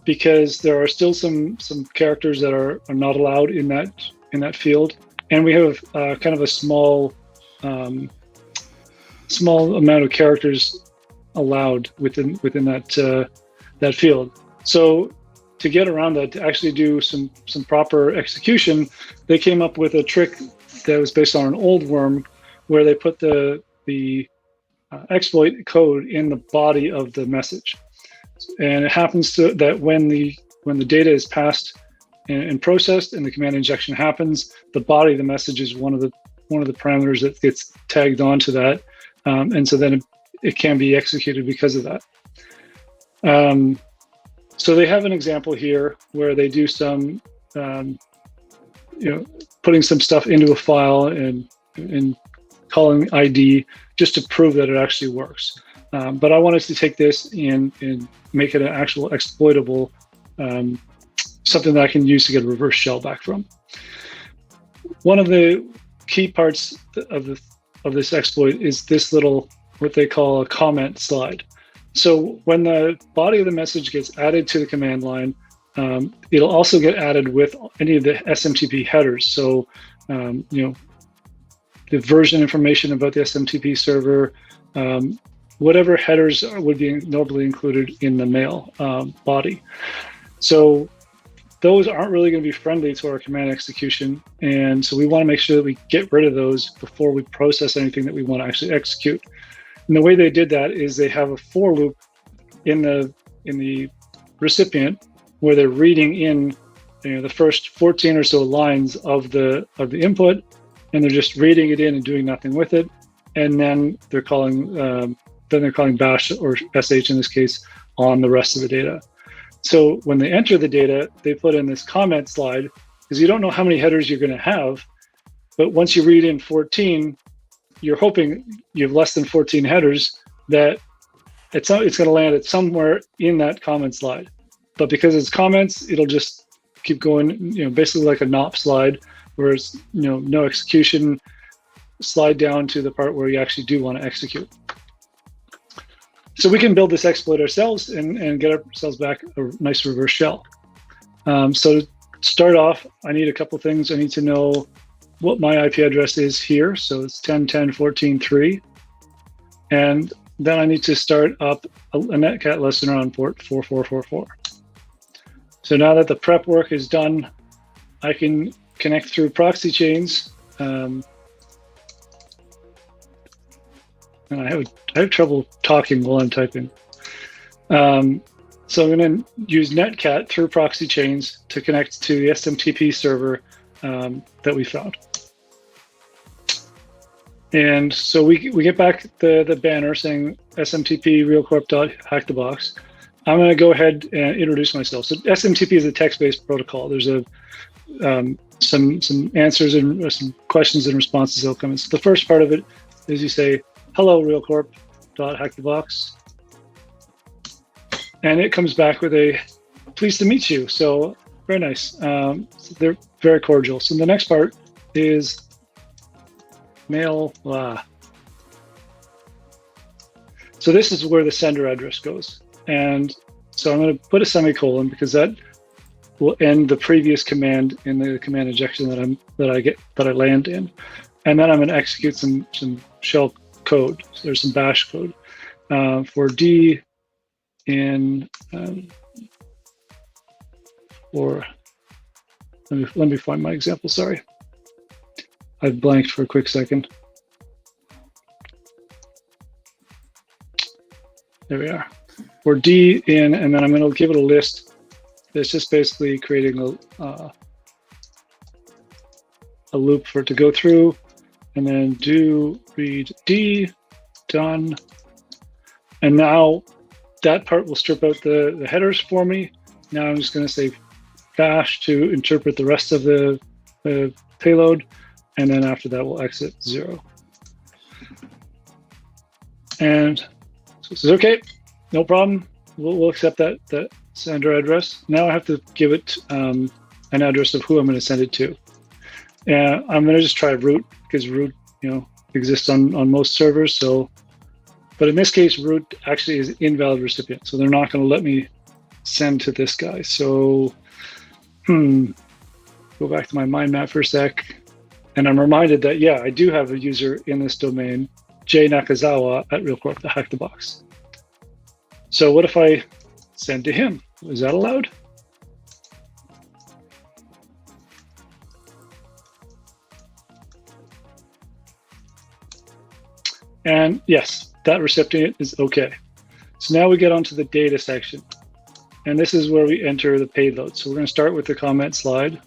because there are still some characters that are not allowed in that field, and we have kind of a small amount of characters allowed within that field. So to get around that, to actually do some proper execution, they came up with a trick that was based on an old worm, where they put the exploit code in the body of the message, and it happens that when the data is passed and processed and the command injection happens, the body of the message is one of the parameters that gets tagged onto that, and so then it can be executed because of that. So they have an example here where they do some putting some stuff into a file and calling ID just to prove that it actually works. But I wanted to take this and make it an actual exploitable, something that I can use to get a reverse shell back from. One of the key parts of this exploit is this little, what they call a comment slide. So when the body of the message gets added to the command line, it'll also get added with any of the SMTP headers. So, the version information about the SMTP server, whatever headers would be normally included in the mail body. So those aren't really going to be friendly to our command execution. And so we want to make sure that we get rid of those before we process anything that we want to actually execute. And the way they did that is they have a for loop in the recipient, where they're reading in the first 14 or so lines of the input, and they're just reading it in and doing nothing with it. and then they're calling bash or sh in this case on the rest of the data. So when they enter the data, they put in this comment slide because you don't know how many headers you're going to have, but once you read in 14, you're hoping you have less than 14 headers, that it's going to land at somewhere in that comment slide. But because it's comments, it'll just keep going, basically like a NOP slide, where it's, no execution, slide down to the part where you actually do want to execute. So we can build this exploit ourselves and get ourselves back a nice reverse shell. So to start off, I need a couple things. I need to know what my IP address is here. So it's 10.10.14.3. And then I need to start up a netcat listener on port 4444. So now that the prep work is done, I can connect through proxy chains. And I have trouble talking while I'm typing. So I'm going to use netcat through proxy chains to connect to the SMTP server that we found. And so we get back the banner saying SMTP realcorp.hackthebox. I'm going to go ahead and introduce myself. So SMTP is a text-based protocol. There's some answers and some questions and responses that'll come in. So the first part of it is you say, hello, realcorp.hackthebox. And it comes back with a pleased to meet you. So very nice. So they're very cordial. So the next part is mail. So this is where the sender address goes. And so I'm going to put a semicolon because that will end the previous command in the command injection that I land in. And then I'm going to execute some shell code. So there's some bash code for D in let me find my example. Sorry, I've blanked for a quick second. There we are. For D in, and then I'm going to give it a list. It's just basically creating a loop for it to go through, and then do read D, done. And now that part will strip out the headers for me. Now I'm just going to say bash to interpret the rest of the payload, and then after that we'll exit 0. And so it says, okay, no problem. We'll accept that sender address. Now I have to give it an address of who I'm going to send it to. And I'm going to just try root because root, exists on most servers. So, but in this case, root actually is invalid recipient. So they're not going to let me send to this guy. So, go back to my mind map for a sec. And I'm reminded that, yeah, I do have a user in this domain, J Nakazawa at realcorp.hackthebox. So what if I send to him? Is that allowed? And yes, that recipient is okay. So now we get onto the data section. And this is where we enter the payload. So we're going to start with the comment slide.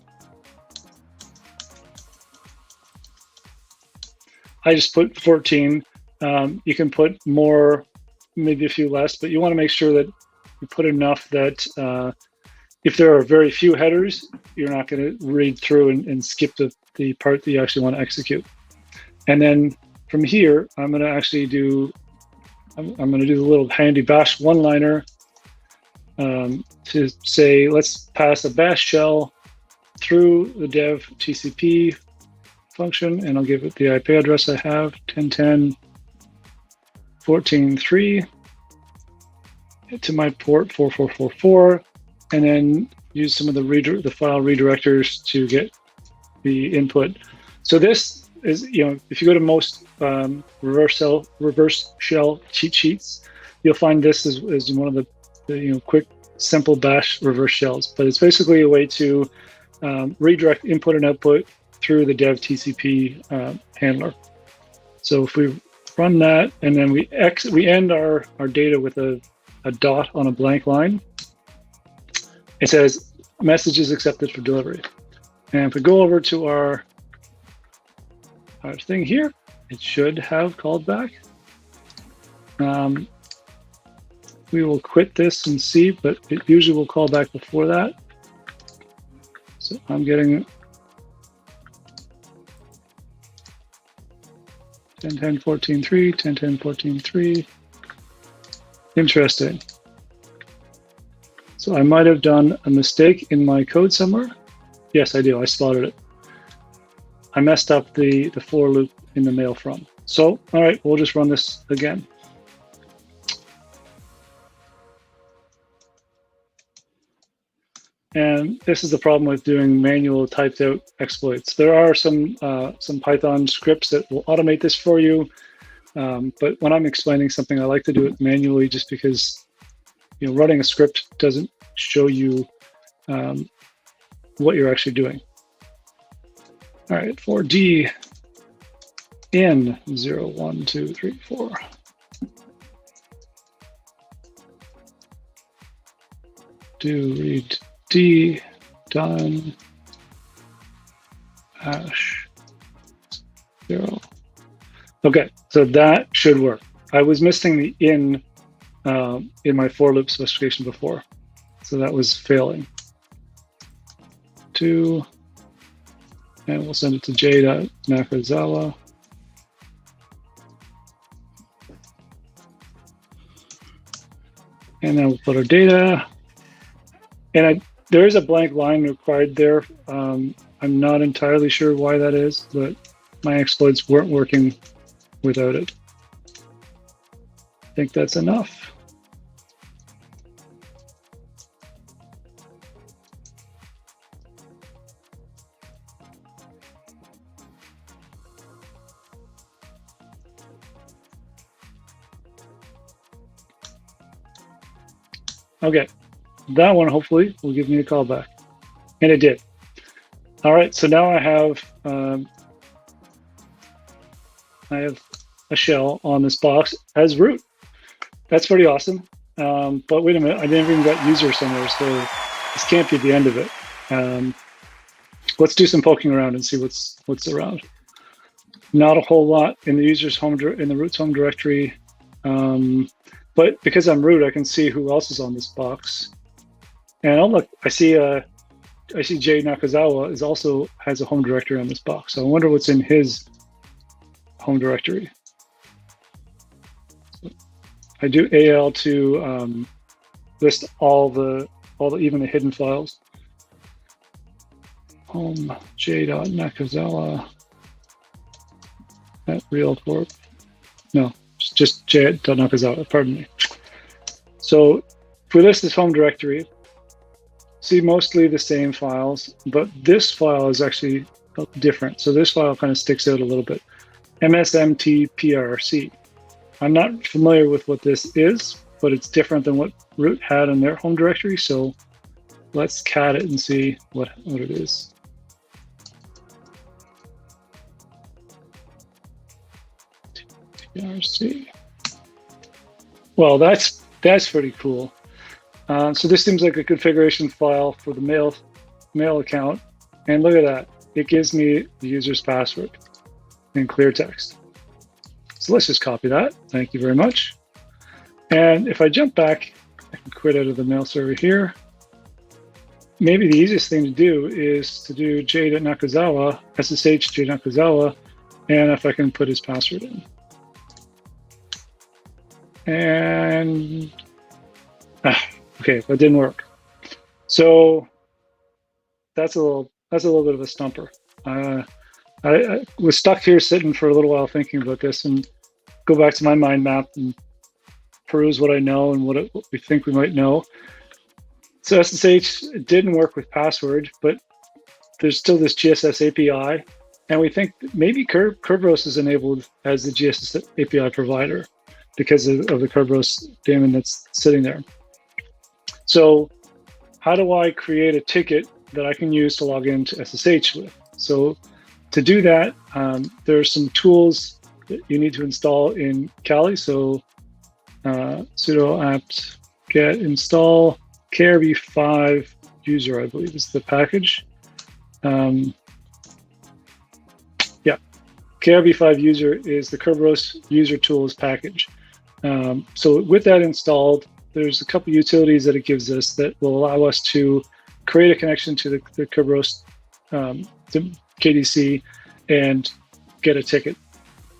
I just put 14. You can put more, maybe a few less, but you want to make sure that you put enough that if there are very few headers, you're not going to read through and skip the part that you actually want to execute. And then from here, I'm going to actually do, I'm going to do the little handy bash one-liner to say, let's pass a bash shell through the dev TCP function, and I'll give it the IP address I have, 10.10.14.3 to my port 4444, and then use some of the file redirectors to get the input. So this is, if you go to most reverse shell cheat sheets, you'll find this is one of the quick, simple bash reverse shells. But it's basically a way to redirect input and output through the dev TCP handler. So if we run that, and then we end our data with a dot on a blank line, it says message is accepted for delivery. And if we go over to our thing here, It should have called back. We will quit this and see, but it usually will call back before that. So I'm getting 10.10.14.3, 10.10.14.3. Interesting. So I might have done a mistake in my code somewhere. Yes, I do. I spotted it. I messed up the for loop in the mail from. So, all right, we'll just run this again. And this is the problem with doing manual typed out exploits. There are some Python scripts that will automate this for you. But when I'm explaining something, I like to do it manually just because running a script doesn't show you what you're actually doing. All right, for D in 0, 1, 2, 3, 4. Do read D done hash 0. Okay, so that should work. I was missing the in my for loop specification before, so that was failing. 2, and we'll send it to j.nakazawa. And then we'll put our data. And there is a blank line required there. I'm not entirely sure why that is, but my exploits weren't working without it. I think that's enough. Okay, that one hopefully will give me a call back. And it did. All right, so now I have a shell on this box as root. That's pretty awesome. But wait a minute, I never even got user somewhere, so this can't be the end of it. Let's do some poking around and see what's around. Not a whole lot in the user's in the root's home directory. But because I'm root, I can see who else is on this box. And oh look, I see Jay Nakazawa has a home directory on this box. So I wonder what's in his home directory. I do AL to list all the even the hidden files. Home j.nakazawa at realcorp. No, just j.nakazawa, pardon me. So if we list this home directory, see mostly the same files, but this file is actually different. So this file kind of sticks out a little bit. MSMTPRC. I'm not familiar with what this is, but it's different than what root had in their home directory. So let's cat it and see what it is. TPRC. Well, that's pretty cool. So this seems like a configuration file for the mail account. And look at that. It gives me the user's password in clear text. So let's just copy that. Thank you very much. And if I jump back, I can quit out of the mail server here. Maybe the easiest thing to do is to do j.nakazawa, SSH j.nakazawa, and if I can put his password in. And okay, that didn't work. So that's a little bit of a stumper. I was stuck here sitting for a little while thinking about this and go back to my mind map and peruse what I know and what we think we might know. So SSH didn't work with password, but there's still this GSS API, and we think that maybe Kerberos is enabled as the GSS API provider because of the Kerberos daemon that's sitting there. So how do I create a ticket that I can use to log into SSH with? So to do that, there's some tools that you need to install in Kali. So sudo apt get install krb5 user, I believe is the package. Yeah, KRV5 user is the Kerberos user tools package. So with that installed, there's a couple utilities that it gives us that will allow us to create a connection to the Kerberos to KDC and get a ticket.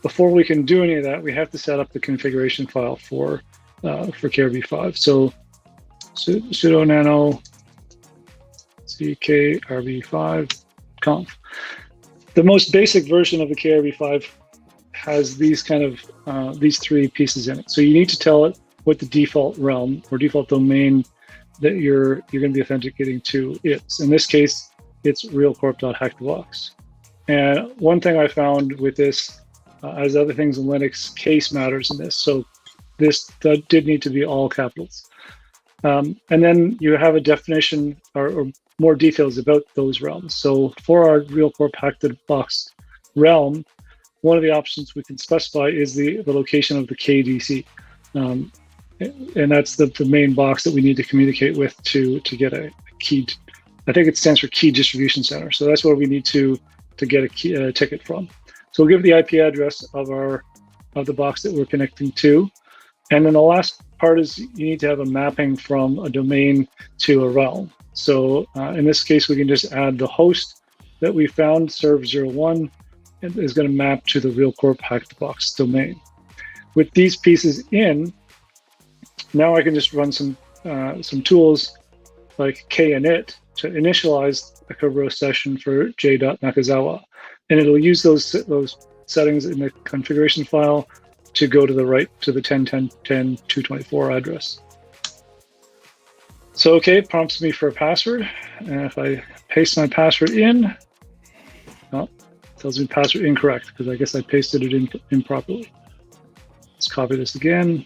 Before we can do any of that, we have to set up the configuration file for KRV5. So sudo nano ckrv5 conf. The most basic version of the KRV5 has these kind of these three pieces in it. So you need to tell it what the default realm or default domain that you're going to be authenticating to is. In this case, it's realcorp.hackthebox. And one thing I found with this, as other things in Linux, case matters in this. So that did need to be all capitals. And then you have a definition or more details about those realms. So for our RealCorp Hack the Box realm, one of the options we can specify is the location of the KDC. And that's the main box that we need to communicate with to get a key. I think it stands for Key Distribution Center. So that's where we need to get a ticket from. So we'll give the IP address of the box that we're connecting to. And then the last part is you need to have a mapping from a domain to a realm. So in this case, we can just add the host that we found, serve01, and is going to map to the RealCorp Hack the Box domain. With these pieces in, now I can just run some tools like kinit to initialize a Kerberos session for j.nakazawa, and it'll use those settings in the configuration file to go to the right to the 10.10.10.224 address. So okay, it prompts me for a password, and if I paste my password in, oh, it tells me password incorrect because I guess I pasted it in improperly. Let's copy this again.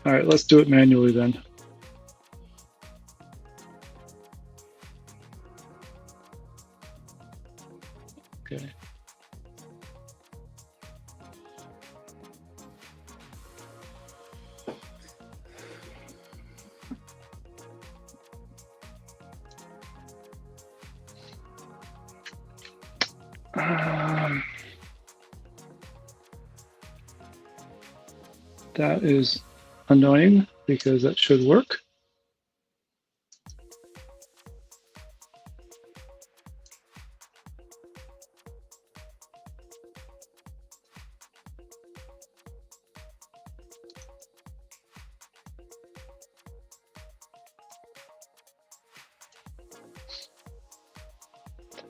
All right, let's do it manually then. Okay. That is annoying because that should work.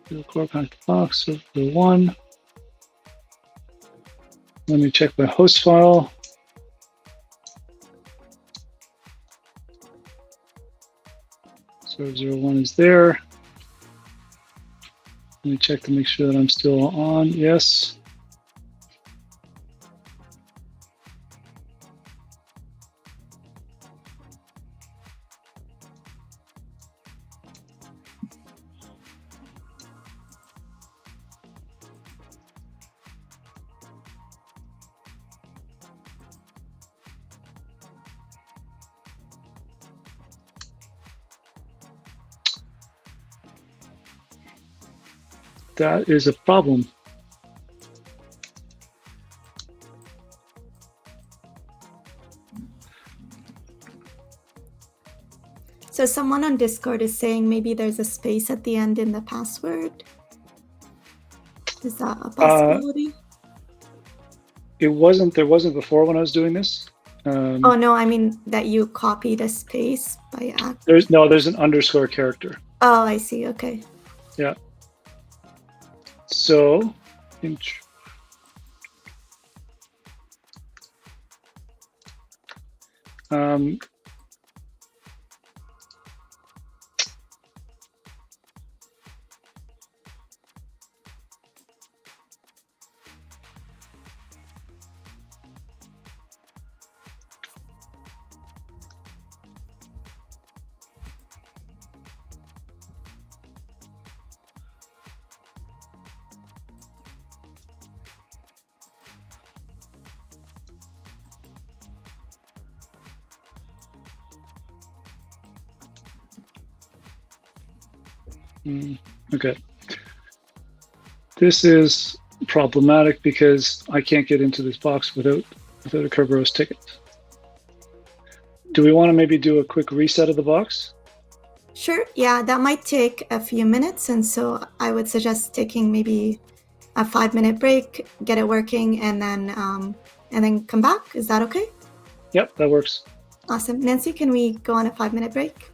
RealCorp Hack the Box, server1. Let me check my host file. Server01 is there. Let me check to make sure that I'm still on. Yes. That is a problem. So someone on Discord is saying maybe there's a space at the end in the password. Is that a possibility? There wasn't before when I was doing this. Oh no, I mean that you copied a space by accident. There's an underscore character. Oh, I see. Okay. Yeah. So, Okay. This is problematic because I can't get into this box without a Kerberos ticket. Do we want to maybe do a quick reset of the box? Sure. Yeah, that might take a few minutes. And so I would suggest taking maybe a 5-minute break, get it working, and then come back. Is that okay? Yep, that works. Awesome. Nancy, can we go on a 5-minute break?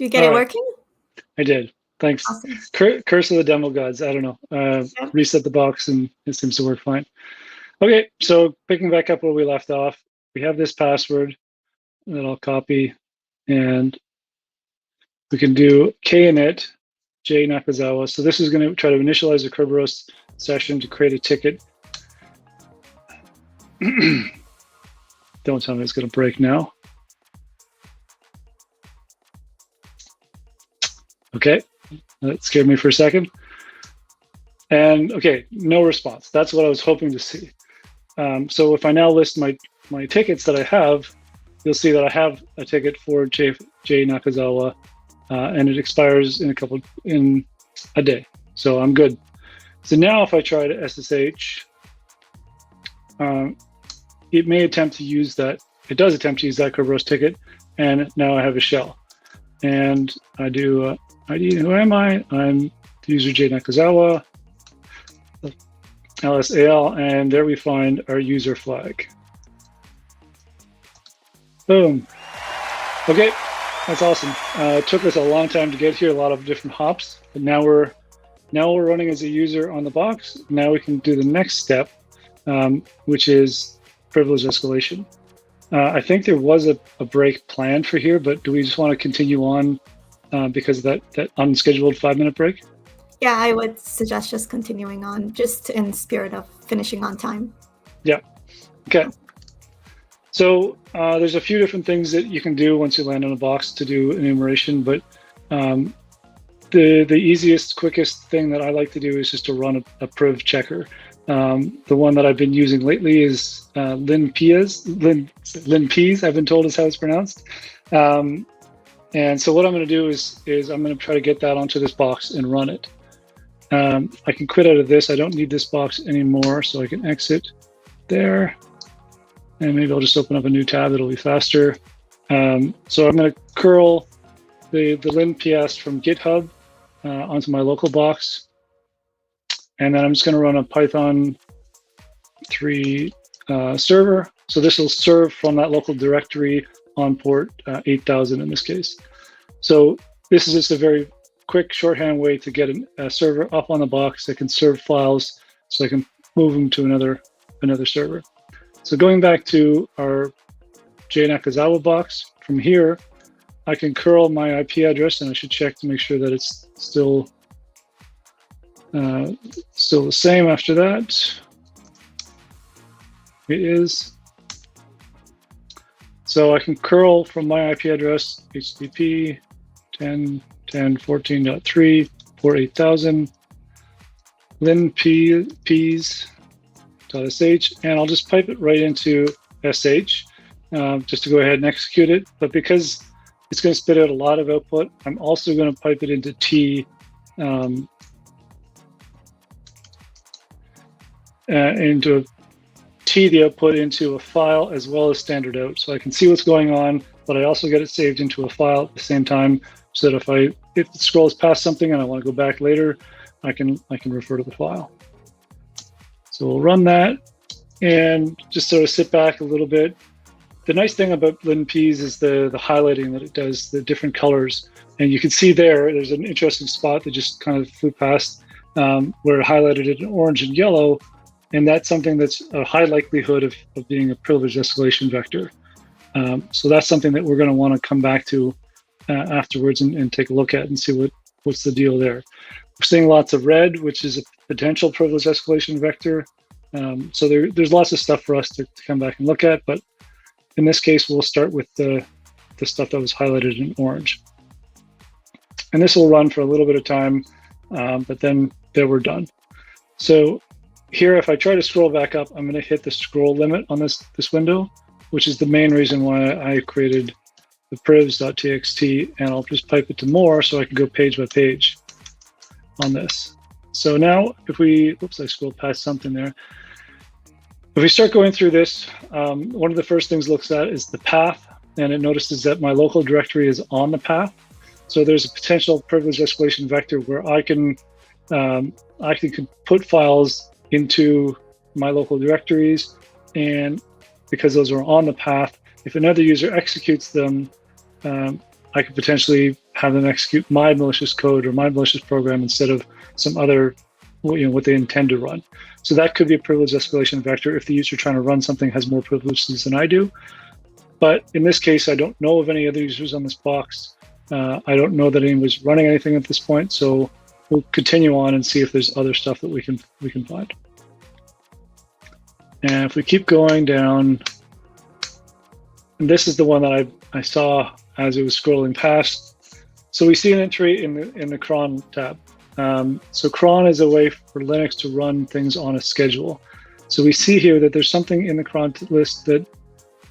Do you get All it right. working? I did. Thanks. Awesome. Curse of the demo gods. Thanks. Awesome. Curse of the demo gods. I don't know. I don't know. Yep. Reset the box and it seems to work fine. Okay, so picking back up where we left off, we have this password that I'll copy, and we can do kinit J Nakazawa. So this is going to try to initialize a Kerberos session to create a ticket. Don't tell me it's going to break now. Okay, that scared me for a second. And okay, no response. That's what I was hoping to see. So if I now list my tickets that I have, you'll see that I have a ticket for J Nakazawa, and it expires in a day. So I'm good. So now if I try to SSH, it may attempt to use that. It does attempt to use that Kerberos ticket, and now I have a shell. And I do ID. Who am I? I'm the user J Nakazawa. LSAL, and there we find our user flag. Boom. Okay, that's awesome. It took us a long time to get here, a lot of different hops, but now we're running as a user on the box. Now we can do the next step, which is privilege escalation. I think there was a break planned for here, but do we just want to continue on because of that unscheduled 5-minute break? Yeah, I would suggest just continuing on, just in spirit of finishing on time. Yeah. Okay. So there's a few different things that you can do once you land on a box to do enumeration, but the easiest, quickest thing that I like to do is just to run a priv checker. The one that I've been using lately is LinPeas, I've been told is how it's pronounced. And so what I'm going to do is I'm going to try to get that onto this box and run it. I can quit out of this. I don't need this box anymore, so I can exit there. And maybe I'll just open up a new tab. It'll be faster. So I'm going to curl the LinPS from GitHub onto my local box. And then I'm just going to run a Python 3 server. So this will serve from that local directory on port 8000 in this case. So this is just a very quick shorthand way to get a server up on the box that can serve files so I can move them to another server. So going back to our J Nakazawa box, from here, I can curl my IP address, and I should check to make sure that it's still the same after that. It is. So I can curl from my IP address, HTTP 10.10.14.3 port 8000 linps.sh, and I'll just pipe it right into sh just to go ahead and execute it. But because it's going to spit out a lot of output, I'm also going to pipe it into the output into a file as well as standard out, so I can see what's going on, but I also get it saved into a file at the same time, so that if it scrolls past something and I want to go back later, I can refer to the file. So we'll run that and just sort of sit back a little bit. The nice thing about LinPs is the highlighting that it does, the different colors, and you can see there's an interesting spot that just kind of flew past where it highlighted it in orange and yellow. And that's something that's a high likelihood of being a privilege escalation vector. So that's something that we're going to want to come back to afterwards and take a look at and see what's the deal there. We're seeing lots of red, which is a potential privilege escalation vector. So there's lots of stuff for us to come back and look at. But in this case, we'll start with the stuff that was highlighted in orange. And this will run for a little bit of time, but then we're done. So here, if I try to scroll back up, I'm going to hit the scroll limit on this window, which is the main reason why I created the privs.txt, and I'll just pipe it to more so I can go page by page on this. So now if we, oops, I scrolled past something there. If we start going through this, one of the first things it looks at is the path, and it notices that my local directory is on the path. So there's a potential privilege escalation vector where I can put files into my local directories, and because those are on the path, if another user executes them, I could potentially have them execute my malicious code or my malicious program instead of some other, what they intend to run. So that could be a privilege escalation vector if the user trying to run something has more privileges than I do. But in this case, I don't know of any other users on this box. I don't know that anyone's running anything at this point. So we'll continue on and see if there's other stuff that we can find. And if we keep going down, and this is the one that I saw as it was scrolling past. So we see an entry in the cron tab. So cron is a way for Linux to run things on a schedule. So we see here that there's something in the cron list that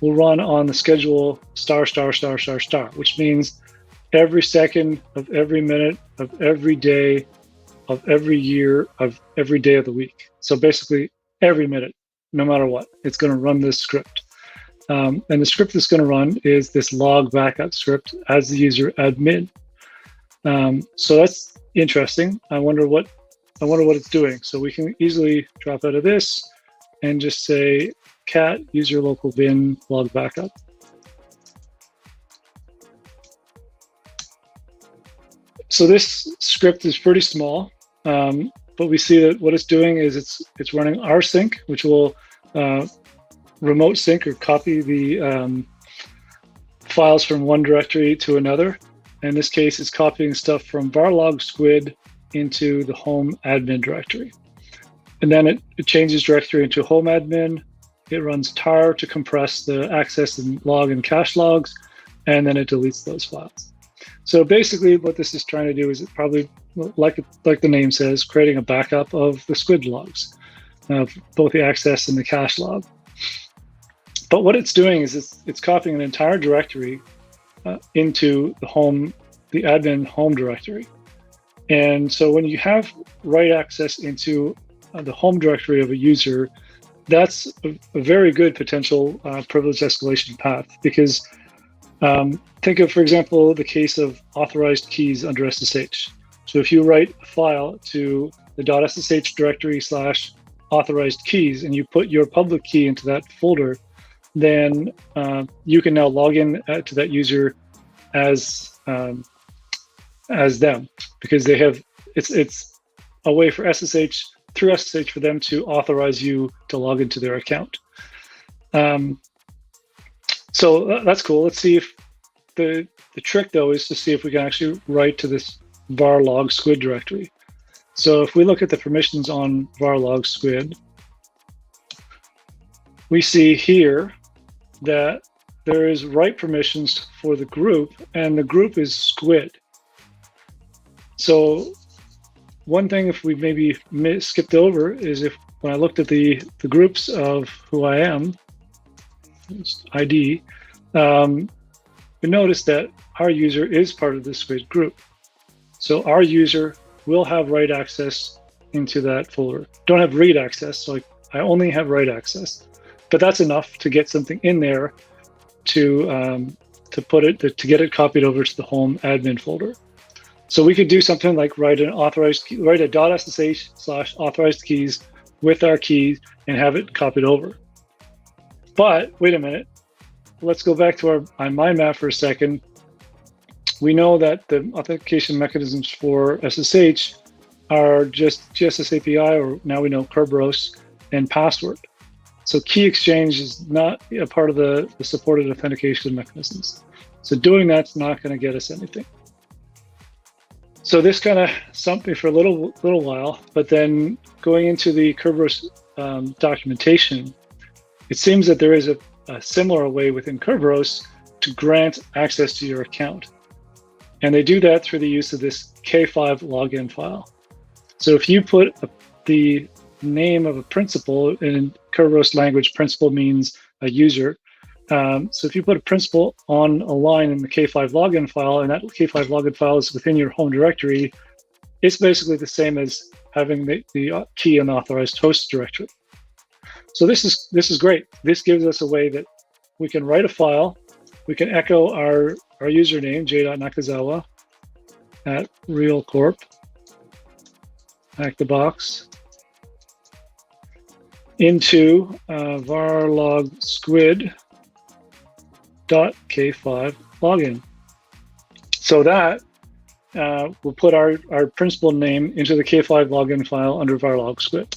will run on the schedule *******, which means every second of every minute of every day of every year of every day of the week. So basically every minute, no matter what, it's going to run this script. And the script that's going to run is this log backup script as the user admin. So that's interesting. I wonder what it's doing. So we can easily drop out of this and just say cat user local bin log backup. So this script is pretty small, but we see that what it's doing is it's running rsync, which will remote sync or copy the files from one directory to another. In this case, it's copying stuff from varlog squid into the home admin directory. And then it changes directory into home admin. It runs tar to compress the access and log and cache logs, and then it deletes those files. So basically what this is trying to do is it probably, like the name says, creating a backup of the squid logs, of both the access and the cache log. But what it's doing is it's copying an entire directory into the admin home directory. And so when you have write access into the home directory of a user, that's a very good potential privilege escalation path, because think of, for example, the case of authorized keys under SSH. So if you write a file to the .ssh directory /authorized keys and you put your public key into that folder, then you can now log in to that user as them, because they have it's a way for SSH through SSH for them to authorize you to log into their account. So that's cool. Let's see if the trick though is to see if we can actually write to this varlog squid directory. So if we look at the permissions on varlog squid, we see here that there is write permissions for the group, and the group is squid. So one thing, if we maybe skipped over, is if when I looked at the groups of who I am, ID, we notice that our user is part of the squid group. So our user will have write access into that folder. Don't have read access, so I only have write access. But that's enough to get something in there to get it copied over to the home admin folder. So we could do something like write a .ssh/authorized keys with our keys and have it copied over. But wait a minute, let's go back to our mind map for a second. We know that the authentication mechanisms for SSH are just GSS API, or now we know Kerberos, and password. So key exchange is not a part of the supported authentication mechanisms. So doing that's not going to get us anything. So this kind of stumped me for a little while, but then going into the Kerberos documentation, it seems that there is a similar way within Kerberos to grant access to your account. And they do that through the use of this K5 login file. So if you put the name of a principal, in Kerberos language, principal means a user. So if you put a principal on a line in the K5 login file, and that K5 login file is within your home directory, it's basically the same as having the key in the authorized host directory. So this is great. This gives us a way that we can write a file, we can echo our username, j.nakazawa @realcorp, hack the box, into varlog squid.k5 login. So that we'll put our principal name into the K5 login file under varlog squid.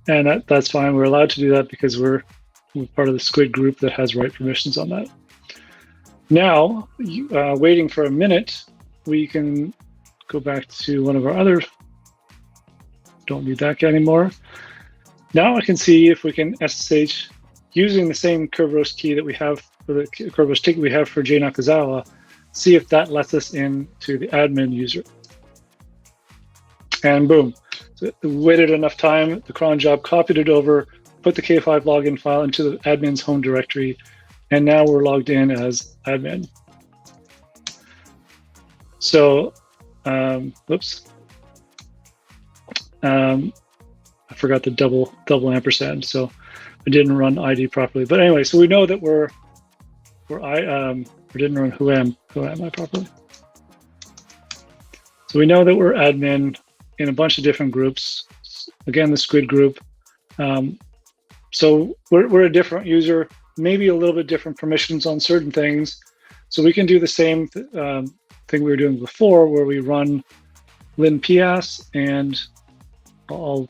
And that's fine. We're allowed to do that because we're part of the squid group that has write permissions on that. Now, waiting for a minute, we can go back to one of our other. Don't need that guy anymore. Now I can see if we can SSH using the same Kerberos key that we have for the Kerberos ticket we have for Jay Nakazawa, see if that lets us in to the admin user. And boom. So we waited enough time, the cron job copied it over, put the K5 login file into the admin's home directory, and now we're logged in as admin. So, whoops. I forgot the double ampersand, so I didn't run ID properly. But anyway, so we know that we didn't run who am I properly. So we know that we're admin in a bunch of different groups. Again, the squid group. So we're a different user, maybe a little bit different permissions on certain things. So we can do the same thing we were doing before, where we run linps, and I'll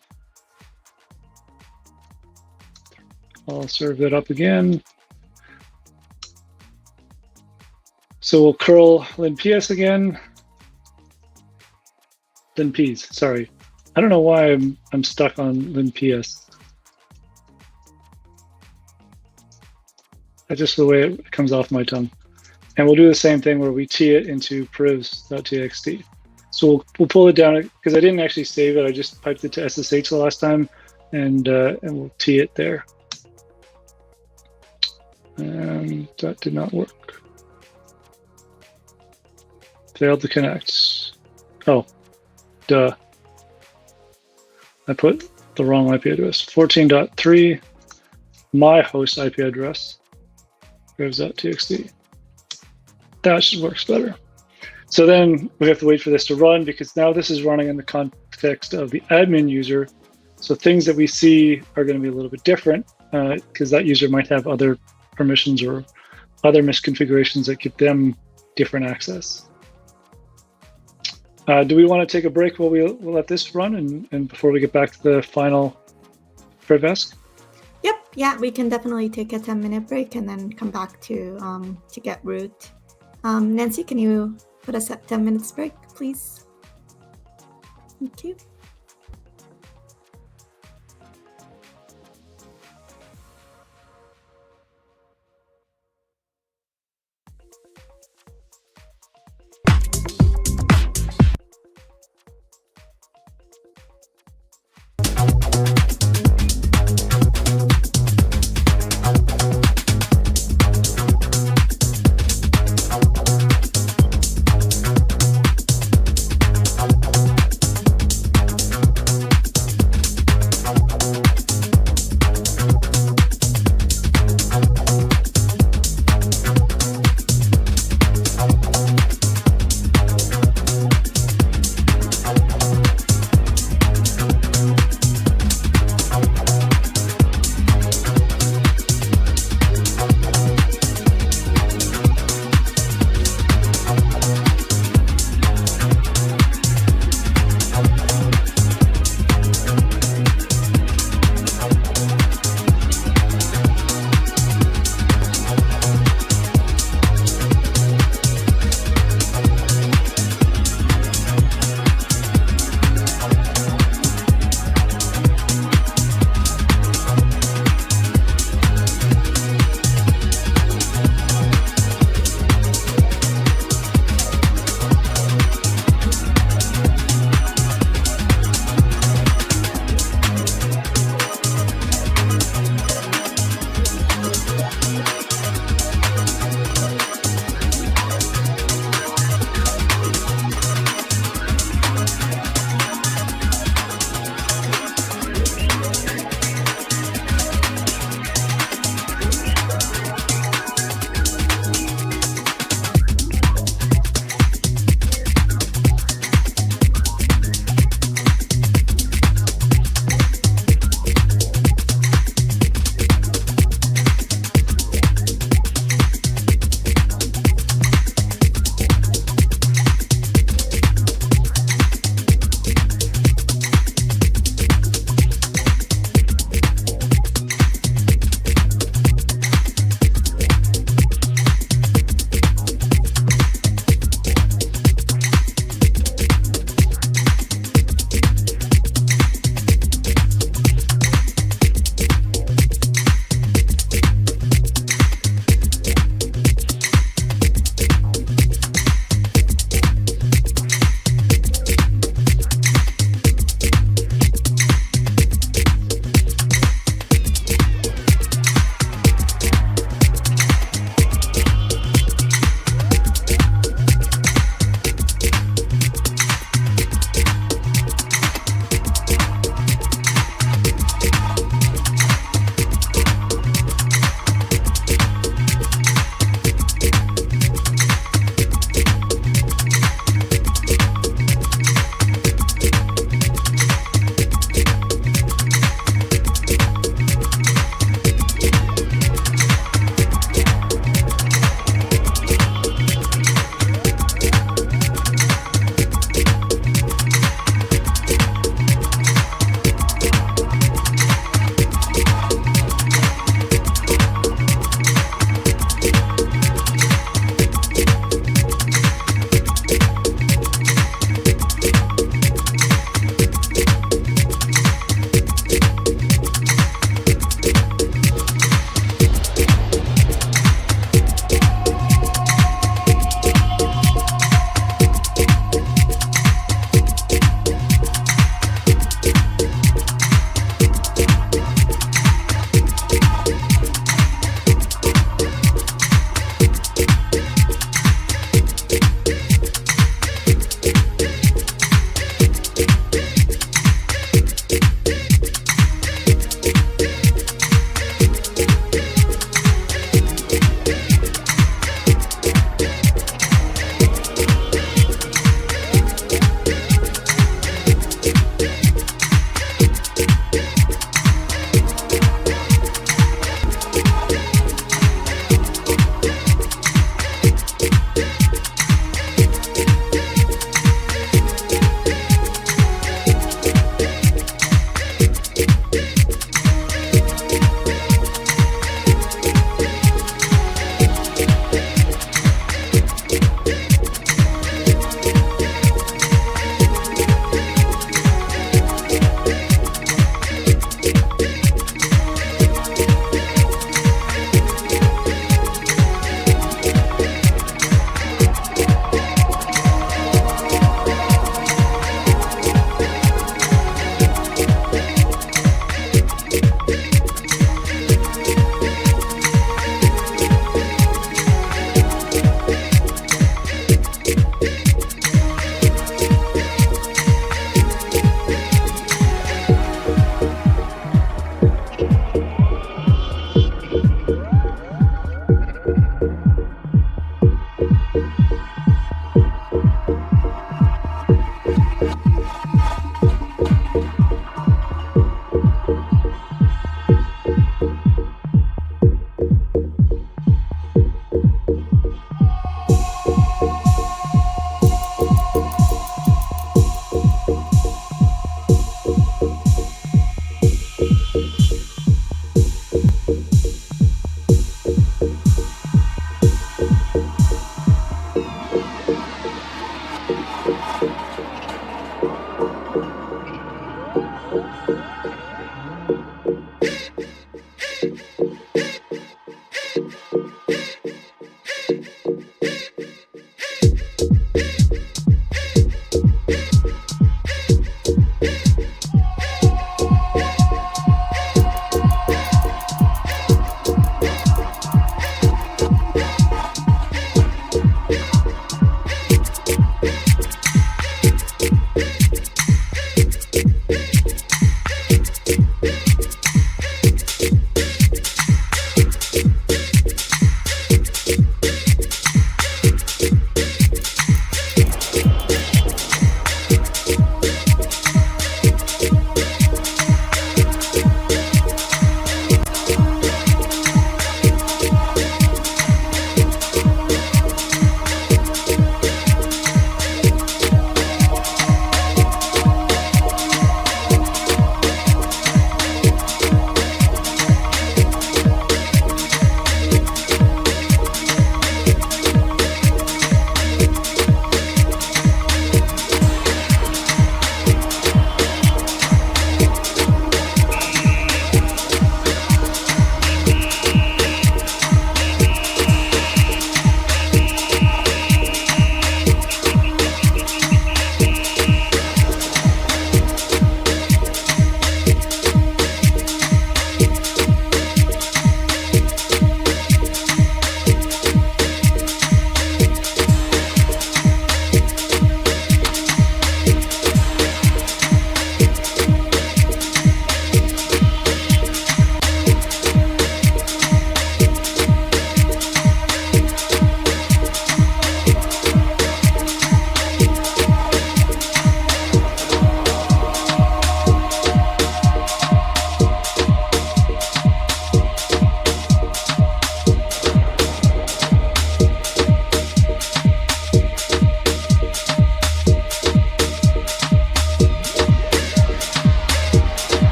serve that up again. So we'll curl linps again. Linps, sorry. I don't know why I'm stuck on linps. That's just the way it comes off my tongue. And we'll do the same thing where we tee it into privs.txt. So we'll pull it down, because I didn't actually save it. I just piped it to SSH the last time, and we'll tee it there. And that did not work. Failed to connect. Oh, duh. I put the wrong IP address. 14.3, my host IP address. Privs.txt. That should work better. So then we have to wait for this to run, because now this is running in the context of the admin user. So things that we see are going to be a little bit different, because that user might have other permissions or other misconfigurations that give them different access. Do we want to take a break while we'll let this run and before we get back to the final PrivEsk? Yep, yeah, we can definitely take a 10-minute break and then come back to get root. Nancy, can you put us at 10 minutes break, please? Thank you.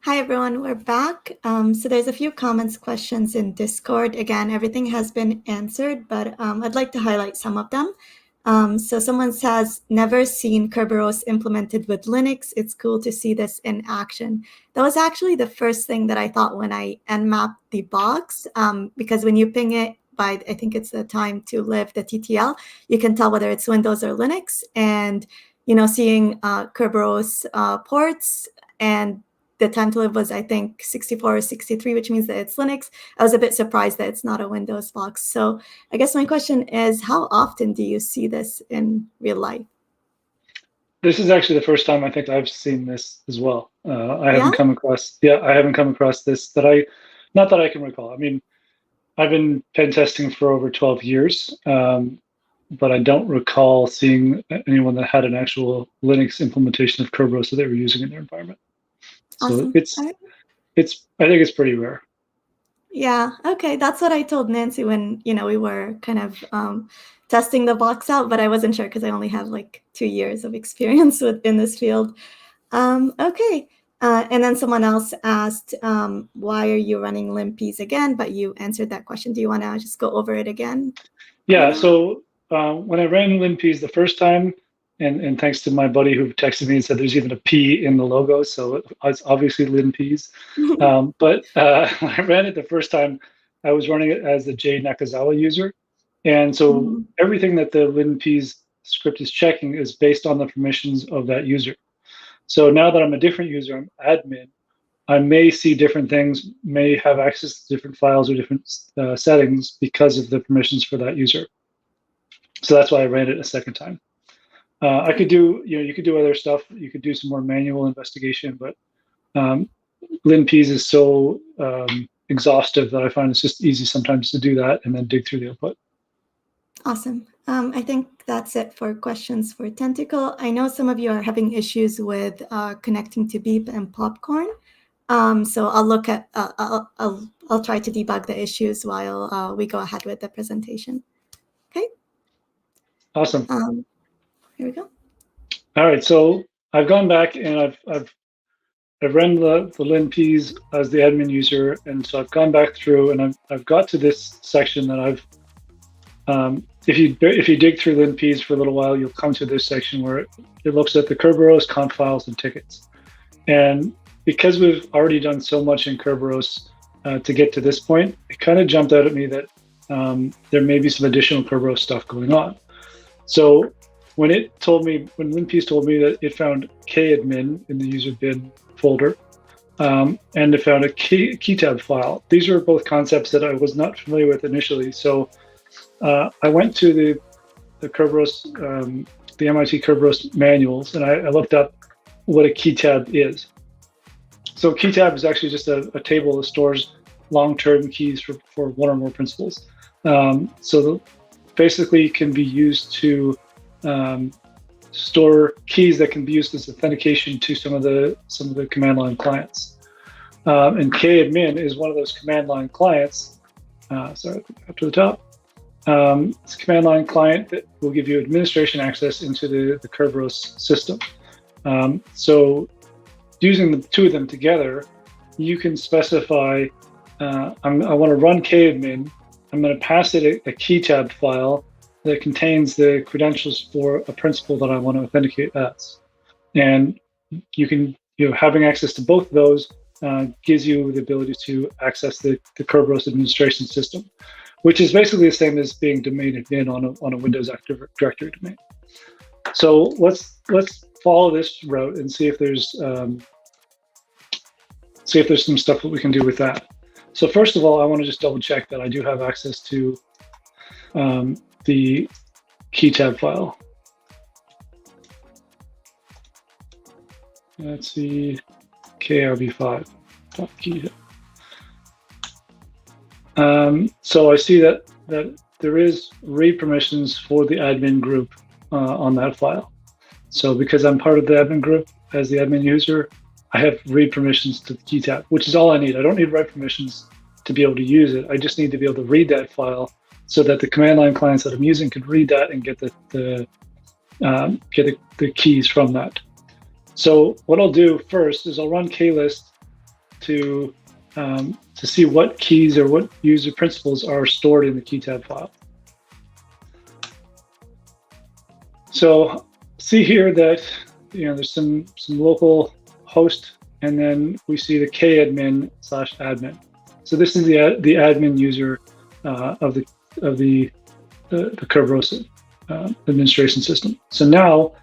Hi, everyone. We're back. So there's a few comments, questions in Discord. Again, everything has been answered, but I'd like to highlight some of them. So someone says, never seen Kerberos implemented with Linux. It's cool to see this in action. That was actually the first thing that I thought when I nmapped the box, because when you ping it by, I think it's the time to live, the TTL, you can tell whether it's Windows or Linux. And, seeing Kerberos ports and the time to live was, I think, 64 or 63, which means that it's Linux. I was a bit surprised that it's not a Windows box. So I guess my question is, how often do you see this in real life? This is actually the first time I think I've seen this as well. I haven't come across this not that I can recall. I mean, I've been pen testing for over 12 years, but I don't recall seeing anyone that had an actual Linux implementation of Kerberos that they were using in their environment. Awesome. So I think it's pretty rare. Yeah. Okay. That's what I told Nancy when, we were kind of testing the box out, but I wasn't sure because I only have like 2 years of experience in this field. Okay. And then someone else asked, why are you running LIMPs again? But you answered that question. Do you want to just go over it again? Yeah. So when I ran LIMPs the first time, and thanks to my buddy who texted me and said there's even a P in the logo, so it's obviously LIMPs. But I ran it the first time. I was running it as the J Nakazawa user, and so everything that the LIMPs script is checking is based on the permissions of that user. So now that I'm a different user, I'm admin, I may see different things, may have access to different files or different settings because of the permissions for that user. So that's why I ran it a second time. I could do, you could do other stuff. You could do some more manual investigation, but LIMPs is so exhaustive that I find it's just easy sometimes to do that and then dig through the output. Awesome. I think that's it for questions for Tentacle. I know some of you are having issues with connecting to Beep and Popcorn. So I'll look at, I'll try to debug the issues while we go ahead with the presentation. Okay. Awesome. Here we go. All right, so I've gone back and I've run the LIMPs as the admin user, and so I've gone back through and I've got to this section that I've. If you dig through LIMPs for a little while, you'll come to this section where it looks at the Kerberos, conf files, and tickets. And because we've already done so much in Kerberos to get to this point, it kind of jumped out at me that there may be some additional Kerberos stuff going on. So when LIMPs told me that it found kadmin in the user bin folder, and it found a keytab file. These are both concepts that I was not familiar with initially. So I went to the Kerberos, the MIT Kerberos manuals, and I looked up what a keytab is. So keytab is actually just a table that stores long-term keys for one or more principals. So basically can be used to store keys that can be used as authentication to some of the command line clients. And kadmin is one of those command line clients. Sorry, up to the top. It's a command line client that will give you administration access into the Kerberos system. So using the two of them together, you can specify, I want to run kadmin. I'm going to pass it a keytab file that contains the credentials for a principal that I want to authenticate as. And you can, having access to both of those gives you the ability to access the Kerberos administration system, which is basically the same as being domain admin on a Windows Active Directory domain. So let's follow this route and see if there's some stuff that we can do with that. So first of all, I want to just double check that I do have access to the keytab file. Let's see, krb5.keytab. So I see that there is read permissions for the admin group on that file. So because I'm part of the admin group as the admin user, I have read permissions to the keytab, which is all I need. I don't need write permissions to be able to use it. I just need to be able to read that file so that the command line clients that I'm using can read that and get the keys from that. So what I'll do first is I'll run klist to see what keys or what user principals are stored in the key tab file. So see here that there's some local host, and then we see the kadmin/admin. So this is the admin user of the Kerberos administration system. So now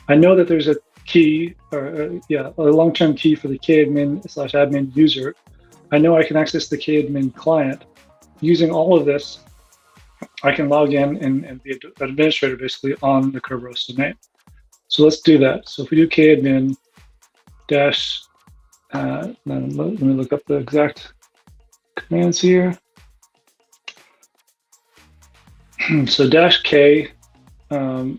I know that there's a key, or a long-term key for the kadmin/admin user. I know I can access the kadmin client. Using all of this, I can log in and be an administrator basically on the Kerberos domain. So let's do that. So if we do kadmin dash, let me look up the exact commands here. So dash K to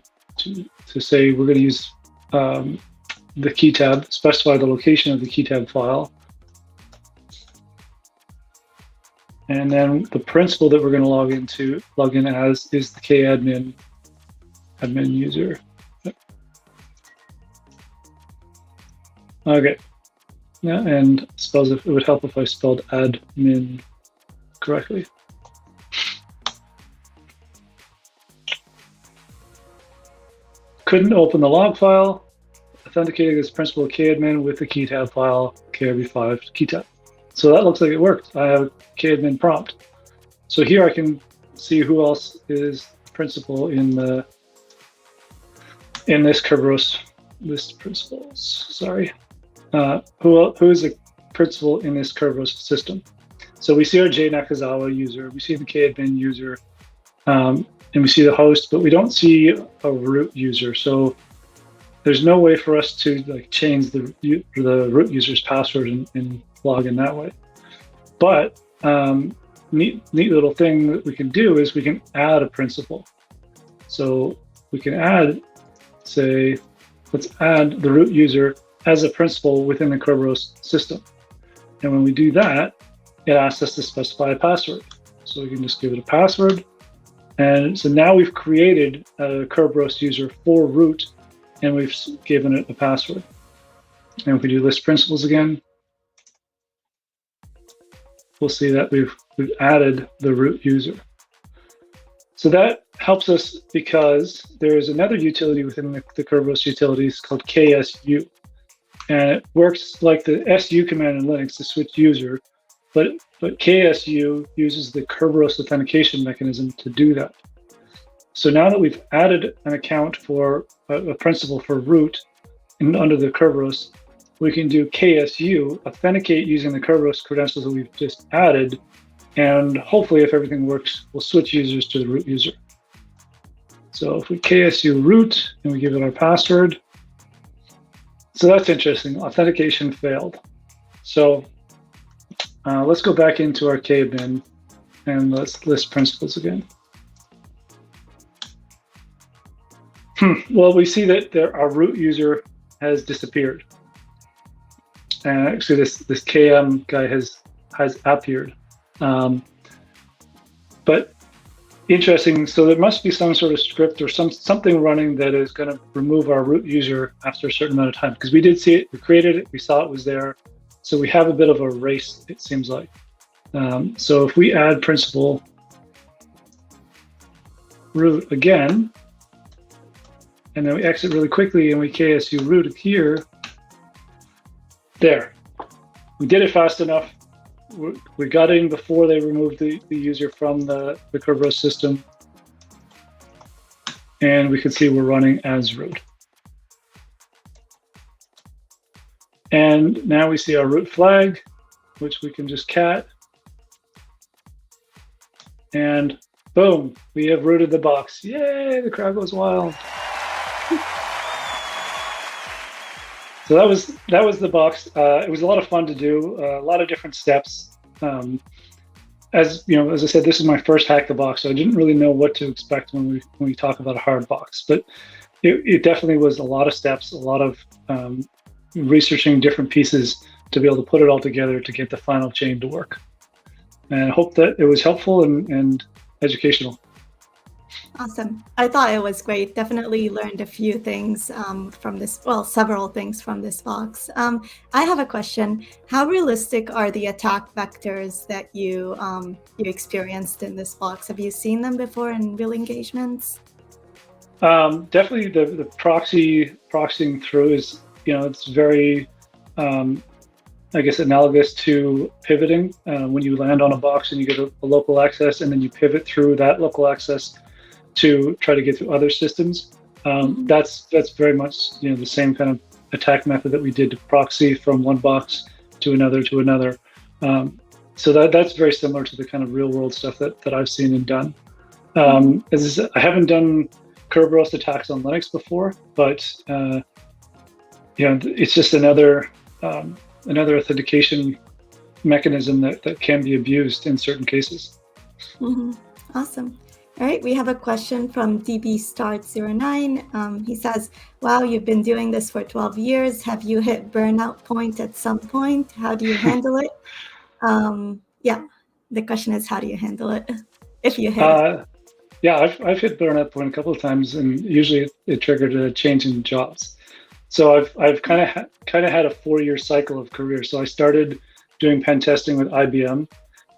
say we're going to use the key tab, specify the location of the key tab file. And then the principal that we're going to log in as is the kadmin admin user. Okay. Yeah, and spells it would help if I spelled admin correctly. Couldn't open the log file. Authenticating this principal kadmin with the key tab file, KRB5 key tab. So that looks like it worked. I have a kadmin prompt. So here I can see who else is principal in this Kerberos list principals. Sorry. Who is a principal in this Kerberos system? So we see our J Nakazawa user, we see the kadmin user, and we see the host, but we don't see a root user. So there's no way for us to change the root user's password and log in that way. But neat little thing that we can do is we can add a principal. So we can add, say, let's add the root user as a principal within the Kerberos system. And when we do that, it asks us to specify a password. So we can just give it a password. And so now we've created a Kerberos user for root, and we've given it a password. And if we do list principals again, we'll see that we've added the root user. So that helps us because there is another utility within the Kerberos utilities called KSU. And it works like the SU command in Linux to switch user, but KSU uses the Kerberos authentication mechanism to do that. So now that we've added an account for a principal for root under the Kerberos, we can do KSU, authenticate using the Kerberos credentials that we've just added, and hopefully if everything works, we'll switch users to the root user. So if we KSU root and we give it our password, so that's interesting, authentication failed. So let's go back into our kadmin and let's list principals again. Well, we see that our root user has disappeared. And actually this KM guy has appeared. But interesting, so there must be some sort of script or something running that is going to remove our root user after a certain amount of time, because we did see it, we created it, we saw it was there. So we have a bit of a race, it seems like. So if we add principal root again, and then we exit really quickly and we KSU root here, there. We did it fast enough. We got in before they removed the user from the Kerberos system. And we can see we're running as root. And now we see our root flag, which we can just cat. And boom, we have rooted the box. Yay, the crowd goes wild. So that was the box. It was a lot of fun to do, a lot of different steps. As you know, as I said, this is my first hack the box, so I didn't really know what to expect when we talk about a hard box. But it definitely was a lot of steps, a lot of researching different pieces to be able to put it all together to get the final chain to work. And I hope that it was helpful and educational. Awesome. I thought it was great. Definitely learned a few things from this, well, several things from this box. I have a question. How realistic are the attack vectors that you experienced in this box? Have you seen them before in real engagements? Definitely the proxying through is, it's very, I guess, analogous to pivoting. When you land on a box and you get a local access, and then you pivot through that local access to try to get to other systems. That's very much the same kind of attack method that we did to proxy from one box to another to another. So that's very similar to the kind of real world stuff that I've seen and done. As I haven't done Kerberos attacks on Linux before, but it's just another authentication mechanism that can be abused in certain cases. Awesome. All right, we have a question from DBStart09. He says, wow, you've been doing this for 12 years. Have you hit burnout point at some point? How do you handle it? Yeah, the question is, how do you handle it if you hit it? Yeah, I've hit burnout point a couple of times, and usually it triggered a change in jobs. So I've kind of had a 4-year cycle of career. So I started doing pen testing with IBM.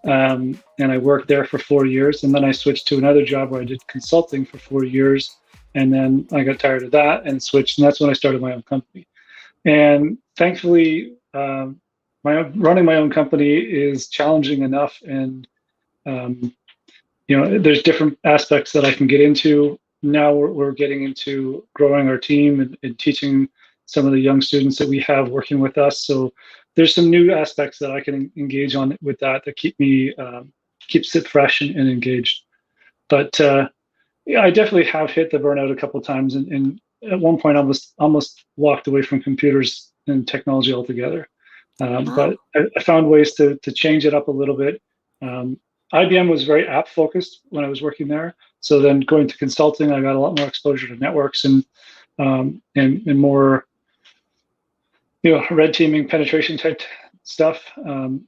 And I worked there for 4 years, and then I switched to another job where I did consulting for 4 years, and then I got tired of that and switched, and that's when I started my own company. And thankfully, running my own company is challenging enough, and there's different aspects that I can get into. Now we're getting into growing our team and teaching some of the young students that we have working with us. So there's some new aspects that I can engage on with that keeps it fresh and engaged. But yeah, I definitely have hit the burnout a couple of times, and at one point almost walked away from computers and technology altogether. But I found ways to change it up a little bit. IBM was very app focused when I was working there. So then going to consulting, I got a lot more exposure to networks and more red teaming, penetration type stuff.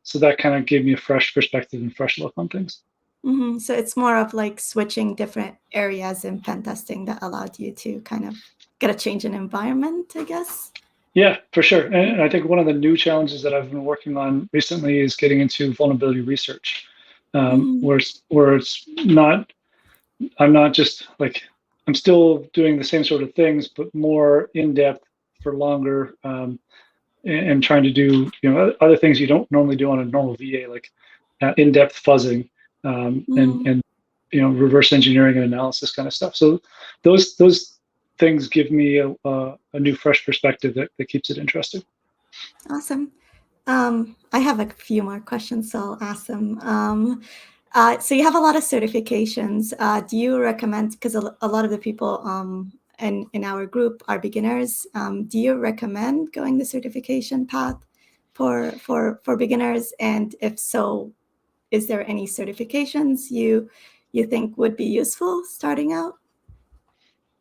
So that kind of gave me a fresh perspective and fresh look on things. So it's more of like switching different areas in pen testing that allowed you to kind of get a change in environment, I guess. Yeah, for sure. And I think one of the new challenges that I've been working on recently is getting into vulnerability research, where it's not, I'm not just like, I'm still doing the same sort of things, but more in depth for longer. And trying to do other things you don't normally do on a normal VA, like in-depth fuzzing and reverse engineering and analysis kind of stuff. So those things give me a new fresh perspective that keeps it interesting. Awesome. I have a few more questions, so I'll ask them. So you have a lot of certifications. Do you recommend, because a lot of the people in our group are beginners, do you recommend going the certification path for beginners? And if so, is there any certifications you think would be useful starting out?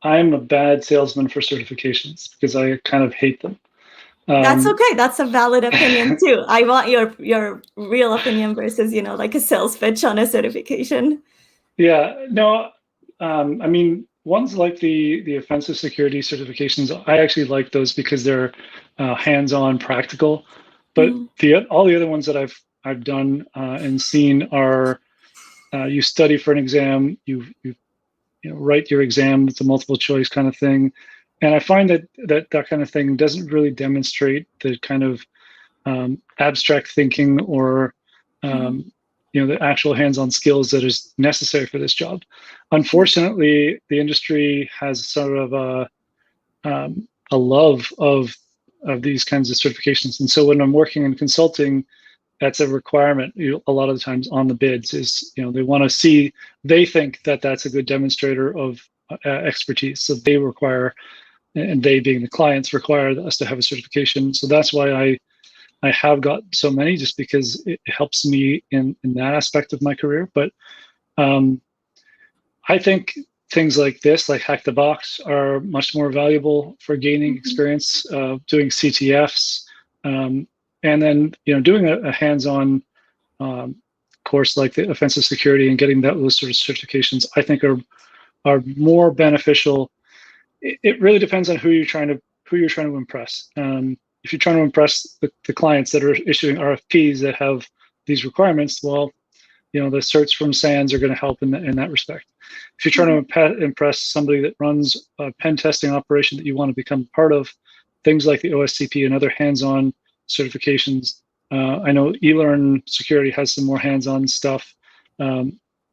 I'm a bad salesman for certifications because I kind of hate them. That's okay. That's a valid opinion too. I want your real opinion versus, like a sales pitch on a certification. Yeah, no, I mean, ones like the offensive security certifications, I actually like those because they're hands-on, practical. But all the other ones that I've done and seen are you study for an exam, you write your exam. It's a multiple choice kind of thing, and I find that kind of thing doesn't really demonstrate the kind of abstract thinking or the actual hands-on skills that is necessary for this job. Unfortunately, the industry has sort of a love of these kinds of certifications, and so when I'm working in consulting, that's a requirement. A lot of the times on the bids is they want to see, they think that that's a good demonstrator of expertise, so they require, and they being the clients, require us to have a certification. So that's why I have got so many, just because it helps me in that aspect of my career. But I think things like this, like Hack the Box, are much more valuable for gaining experience doing CTFs, and then doing a hands-on course like the offensive security and getting those sort of certifications. I think are are more beneficial. It really depends on who you're trying to impress. If you're trying to impress the clients that are issuing RFPs that have these requirements, well, the certs from SANS are going to help in that respect. If you're trying to impress somebody that runs a pen testing operation that you want to become part of, things like the OSCP and other hands-on certifications. I know eLearn Security has some more hands-on stuff.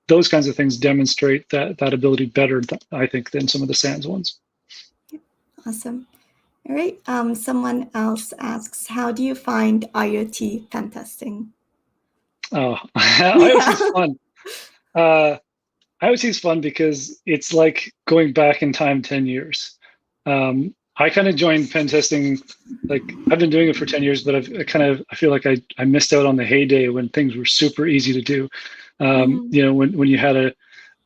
Those kinds of things demonstrate that ability better, I think, than some of the SANS ones. Awesome. All right. Someone else asks, how do you find IoT pen testing? Oh, IoT is fun. IoT is fun because it's like going back in time 10 years. I kind of joined pen testing, like I've been doing it for 10 years, but I feel like I missed out on the heyday when things were super easy to do. When you had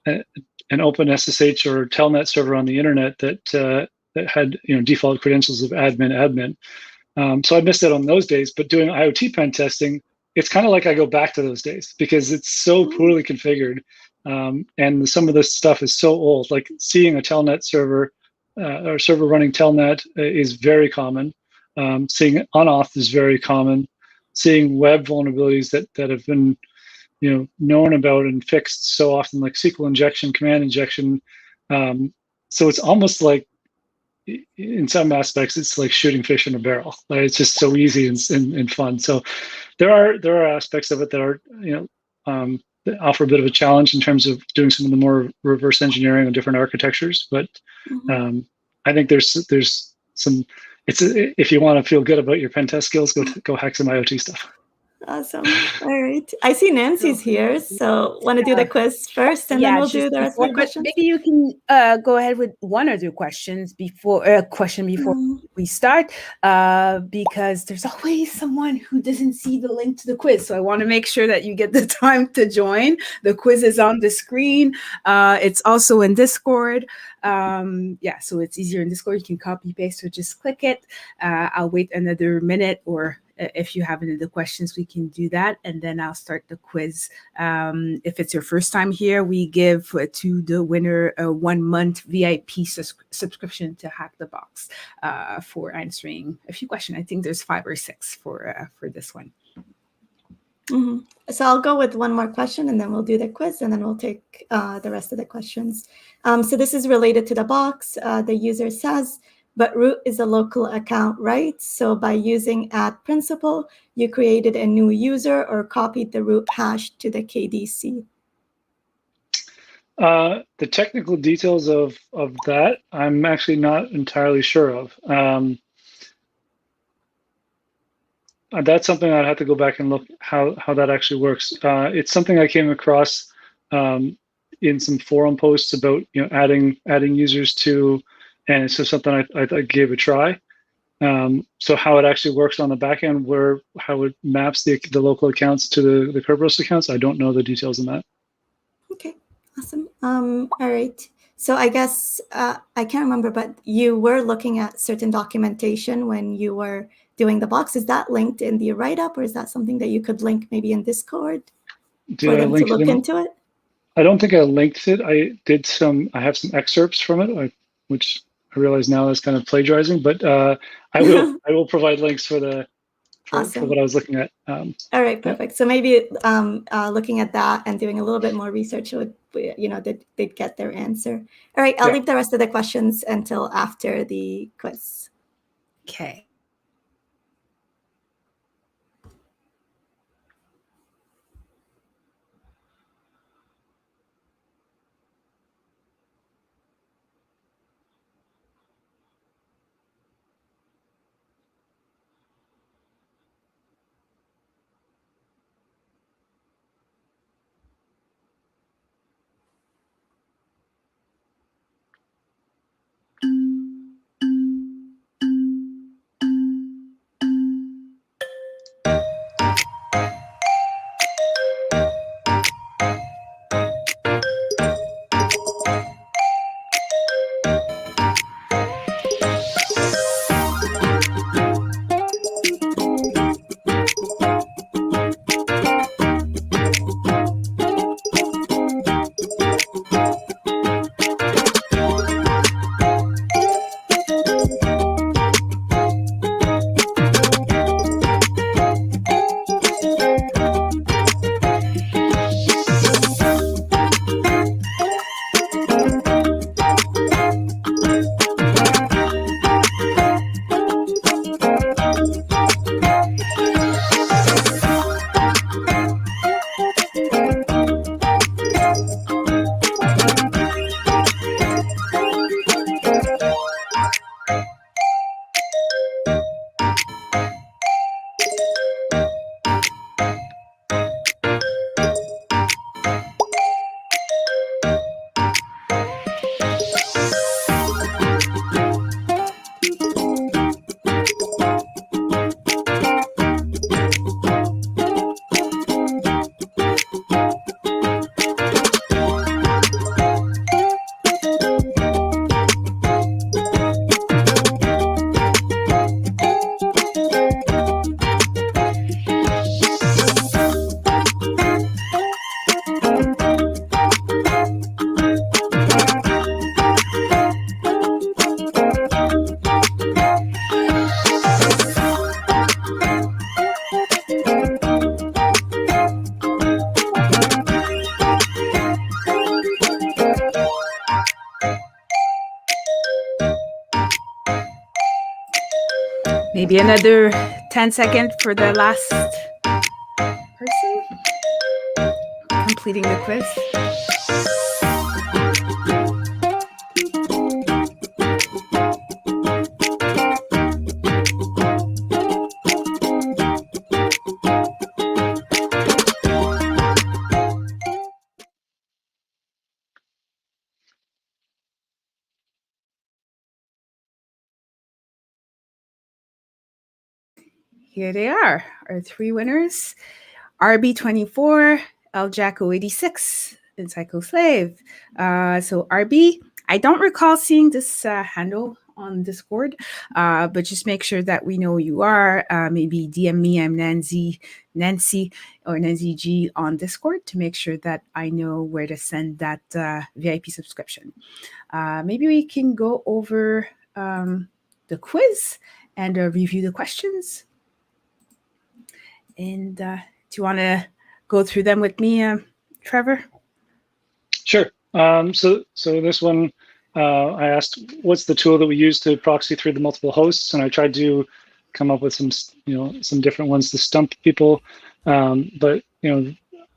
an open SSH or telnet server on the internet that had default credentials of admin. So I missed out on those days. But doing IoT pen testing, it's kind of like I go back to those days because it's so poorly configured, and some of this stuff is so old. Like seeing a telnet server or server running telnet is very common. Seeing unauth is very common. Seeing web vulnerabilities that have been known about and fixed so often, like SQL injection, command injection. So it's almost like, in some aspects, it's like shooting fish in a barrel. Like it's just so easy and fun. So there are aspects of it that are that offer a bit of a challenge in terms of doing some of the more reverse engineering on different architectures. But I think there's some. If you want to feel good about your pen test skills, go hack some IoT stuff. Awesome. All right. I see Nancy's here, so want to do the quiz first, and then we'll do the rest of the questions. Maybe you can go ahead with one or two questions before we start, because there's always someone who doesn't see the link to the quiz. So I want to make sure that you get the time to join. The quiz is on the screen. It's also in Discord. So it's easier in Discord. You can copy paste, so just click it. I'll wait another minute, or if you have any other questions, we can do that. And then I'll start the quiz. If it's your first time here, we give to the winner a 1 month VIP subscription to Hack the Box for answering a few questions. I think there's 5 or 6 for this one. So I'll go with one more question, and then we'll do the quiz, and then we'll take the rest of the questions. So this is related to the box. The user says, but root is a local account, right? So by using @principal, you created a new user or copied the root hash to the KDC. The technical details of that, I'm actually not entirely sure of. That's something I'd have to go back and look how that actually works. It's something I came across in some forum posts about adding users to. And it's just something I gave a try. So how it actually works on the back end, how it maps the local accounts to the Kerberos accounts, I don't know the details on that. Okay, awesome. All right. So I guess I can't remember, but you were looking at certain documentation when you were doing the box. Is that linked in the write-up, or is that something that you could link maybe in Discord for them to look into it? I don't think I linked it. I have some excerpts from it, which I realize now is kind of plagiarizing, but I will provide links for what I was looking at. All right, perfect. So maybe looking at that and doing a little bit more research would, they'd get their answer. All right, I'll leave the rest of the questions until after the quiz. Okay. Maybe another 10 seconds for the last person completing the quiz. Here they are, our three winners. RB24, El Jacko 86, and Psycho Slave. So RB, I don't recall seeing this handle on Discord, but just make sure that we know who you are. Maybe DM me, I'm Nancy or Nancy G on Discord to make sure that I know where to send that VIP subscription. Maybe we can go over the quiz and review the questions. And do you want to go through them with me, Trevor? Sure. So this one, I asked, what's the tool that we use to proxy through the multiple hosts? And I tried to come up with some different ones to stump people. But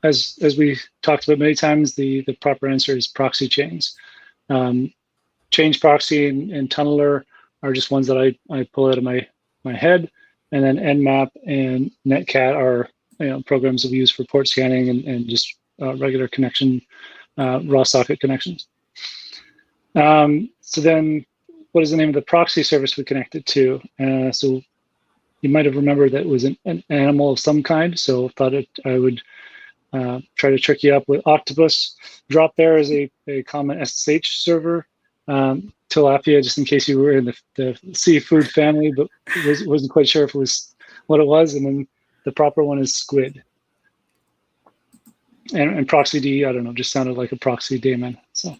as we talked about many times, the proper answer is proxy chains. Change proxy and tunneler are just ones that I pull out of my head. And then Nmap and Netcat are programs that we use for port scanning and just regular connection, raw socket connections. So then, what is the name of the proxy service we connected to? So you might have remembered that it was an animal of some kind. So thought I would try to trick you up with Octopus. Drop there is a common SSH server. Tilapia, just in case you were in the seafood family, but wasn't quite sure if it was what it was. And then the proper one is squid. And proxy D, I don't know, just sounded like a proxy daemon. So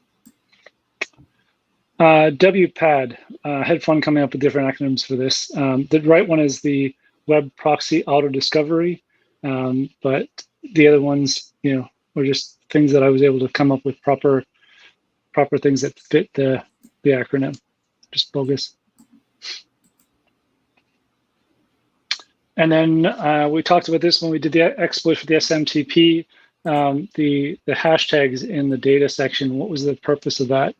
WPAD, had fun coming up with different acronyms for this. The right one is the Web Proxy Auto Discovery, but the other ones, were just things that I was able to come up with proper things that fit the acronym, just bogus. And then we talked about this when we did the exploit for the SMTP, the hashtags in the data section. What was the purpose of that?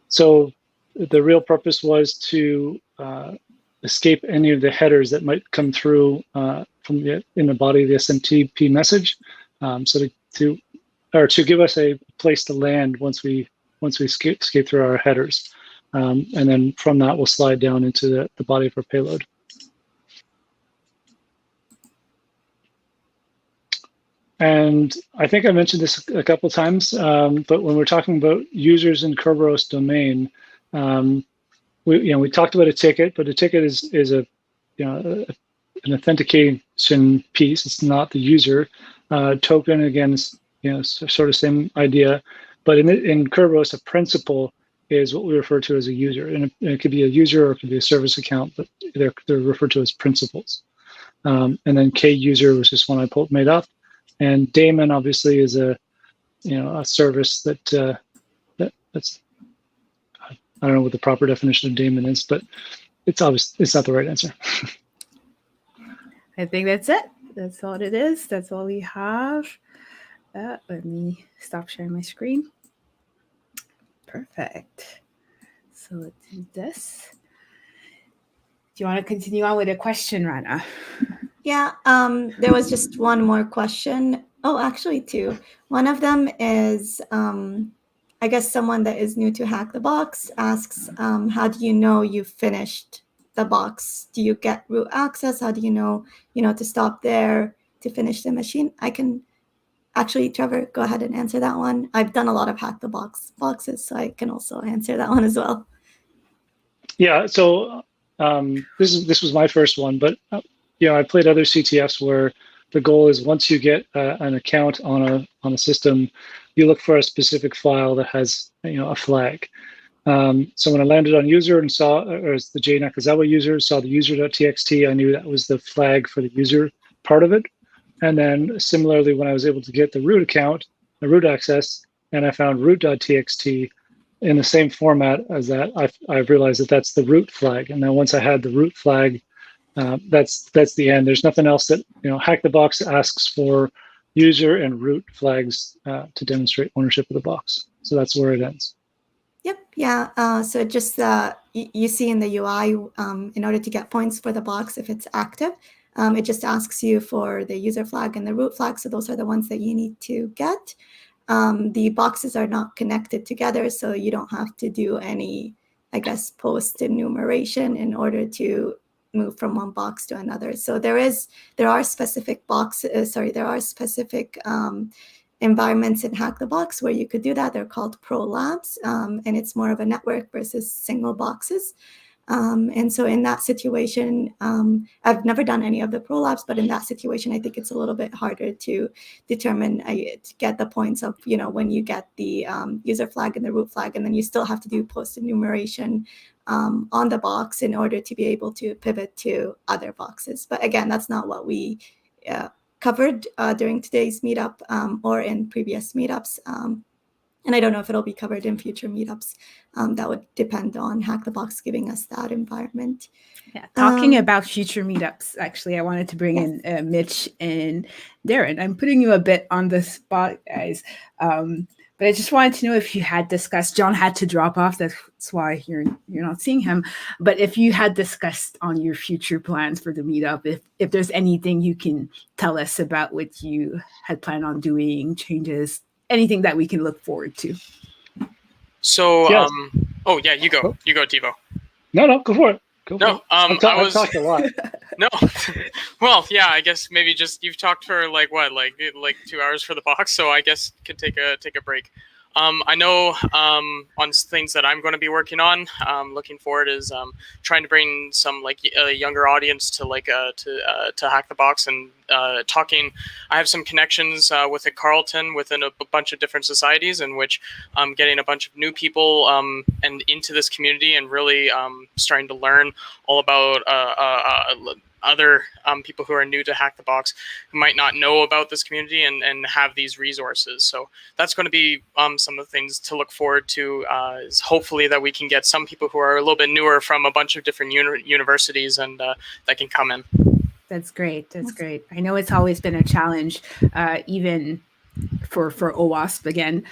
So the real purpose was to escape any of the headers that might come through in the body of the SMTP message. So to give us a place to land once we escape through our headers, and then from that we'll slide down into the body of our payload. And I think I mentioned this a couple times, but when we're talking about users in Kerberos domain, we talked about a ticket, but a ticket is an authentication piece. It's not the user. Token, again, is sort of same idea, but in Kerberos, a principal is what we refer to as a user, and it could be a user or it could be a service account, but they're referred to as principals. And then K user was just one I made up, and daemon obviously is a service that's I don't know what the proper definition of daemon is, but it's not the right answer. I think that's it. That's all it is. That's all we have. Let me stop sharing my screen. Perfect. So let's do this. Do you want to continue on with a question, Rana? Yeah, there was just one more question. Oh, actually two. One of them is, I guess someone that is new to Hack the Box asks, how do you know you've finished the box? Do you get root access? How do you know, to stop there, to finish the machine? I can actually, Trevor, go ahead and answer that one. I've done a lot of Hack the Box boxes, so I can also answer that one as well. Yeah, so this was my first one, but I played other CTFs where the goal is once you get an account on a system, you look for a specific file that has a flag. So when I landed on user and saw, or as the J Nakazawa user, saw the user.txt, I knew that was the flag for the user part of it. And then similarly, when I was able to get the root account, the root access, and I found root.txt, in the same format as that, I've realized that that's the root flag. And then once I had the root flag, that's the end. There's nothing else that, Hack the Box asks for user and root flags to demonstrate ownership of the box. So that's where it ends. Yep. Yeah. So just you see in the UI, in order to get points for the box, if it's active, it just asks you for the user flag and the root flag. So those are the ones that you need to get. The boxes are not connected together, so you don't have to do any, I guess, post enumeration in order to move from one box to another. So there are specific boxes. There are specific environments in Hack the Box where you could do that. They're called Pro Labs, and it's more of a network versus single boxes. And so in that situation, I've never done any of the Pro Labs, but in that situation, I think it's a little bit harder to determine, to get the points of, when you get the user flag and the root flag, and then you still have to do post enumeration on the box in order to be able to pivot to other boxes. But again, that's not what we covered during today's meetup or in previous meetups. And I don't know if it'll be covered in future meetups. That would depend on Hack the Box giving us that environment. Yeah, talking about future meetups, actually, I wanted to bring in Mitch and Darren. I'm putting you a bit on the spot, guys. But I just wanted to know if you had discussed, John had to drop off, that's why you're not seeing him. But if you had discussed on your future plans for the meetup, if there's anything you can tell us about what you had planned on doing, changes, anything that we can look forward to. So, Yes. Oh yeah, you go, TiVo. No, go for it. I've talked a lot. No, well, yeah, I guess maybe just you've talked for like 2 hours for the box, so I guess you could take a break. I know on things that I'm going to be working on, looking forward is trying to bring some younger audience to to Hack the Box and talking. I have some connections within Carleton within a bunch of different societies in which I'm getting a bunch of new people and into this community and really starting to learn all about other people who are new to Hack the Box who might not know about this community and have these resources. So that's going to be some of the things to look forward to, is hopefully that we can get some people who are a little bit newer from a bunch of different universities and that can come in. That's great. That's great. I know it's always been a challenge, even for OWASP. Again,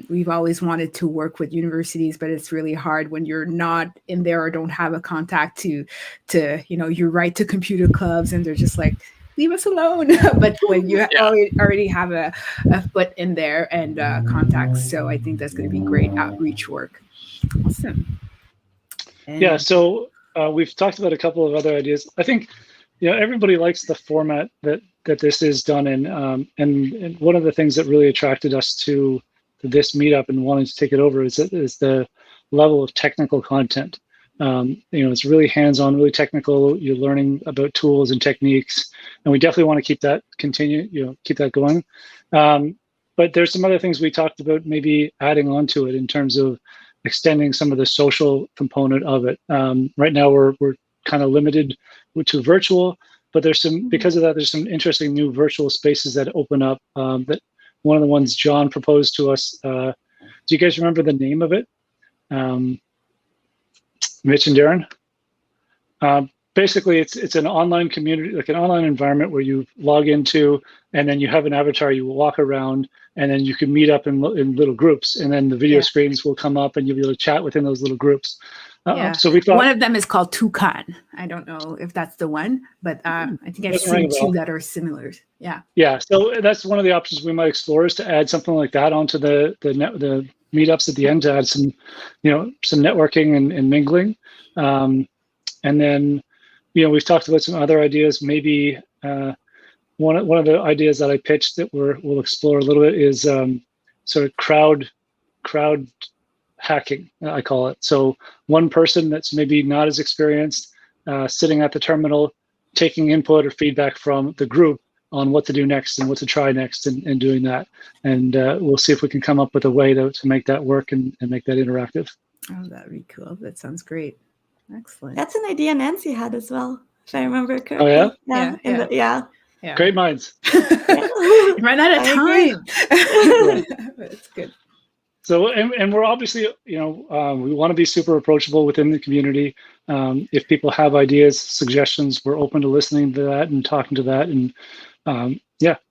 we've always wanted to work with universities, but it's really hard when you're not in there or don't have a contact to you write to computer clubs and they're just like, leave us alone. But when you already have a foot in there and contacts, so I think that's going to be great outreach work. Awesome. And so we've talked about a couple of other ideas. I think everybody likes the format that this is done in, and one of the things that really attracted us to this meetup and wanting to take it over is the level of technical content. It's really hands-on, really technical. You're learning about tools and techniques, and we definitely want to keep that keep that going. But there's some other things we talked about, maybe adding on to it in terms of extending some of the social component of it. Right now, we're kind of limited to virtual, but because of that, there's some interesting new virtual spaces that open up. That one of the ones John proposed to us. Do you guys remember the name of it? Mitch and Darren? Basically, it's an online community, like an online environment where you log into, and then you have an avatar. You walk around, and then you can meet up in little groups, and then the video screens will come up, and you'll be able to chat within those little groups. So we thought one of them is called Toucan. I don't know if that's the one, but I think I've seen two that are similar. Yeah. So that's one of the options we might explore, is to add something like that onto the meetups at the end, to add some, some networking and mingling. And then, we've talked about some other ideas. Maybe one of the ideas that I pitched that we'll explore a little bit is sort of crowd hacking, I call it. So one person that's maybe not as experienced, sitting at the terminal, taking input or feedback from the group on what to do next and what to try next, and doing that. And we'll see if we can come up with a way to make that work and make that interactive. Oh, that'd be cool. That sounds great. Excellent. That's an idea Nancy had as well, if I remember correctly. Oh, yeah? Yeah. Great minds. Run out of time. That's good. So, and we're obviously, we want to be super approachable within the community. If people have ideas, suggestions, we're open to listening to that and talking to that. And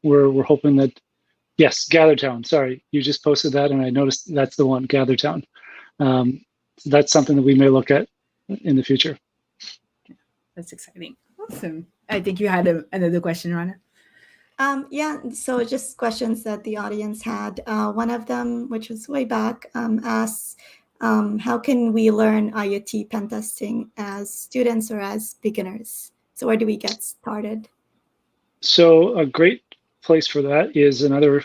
we're hoping that, yes, GatherTown. Sorry, you just posted that, and I noticed that's the one, GatherTown. So that's something that we may look at in the future. That's exciting. Awesome. I think you had another question, Rana. Yeah, so just questions that the audience had. One of them, which was way back, asks, how can we learn IoT pen testing as students or as beginners? So where do we get started? So a great place for that is another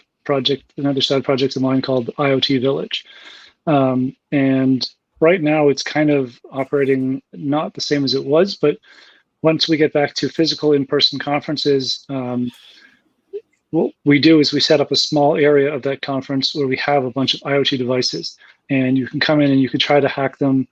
side project of mine called IoT Village. And right now it's kind of operating not the same as it was, but once we get back to physical in-person conferences, what we do is we set up a small area of that conference where we have a bunch of IoT devices, and you can come in and you can try to hack them.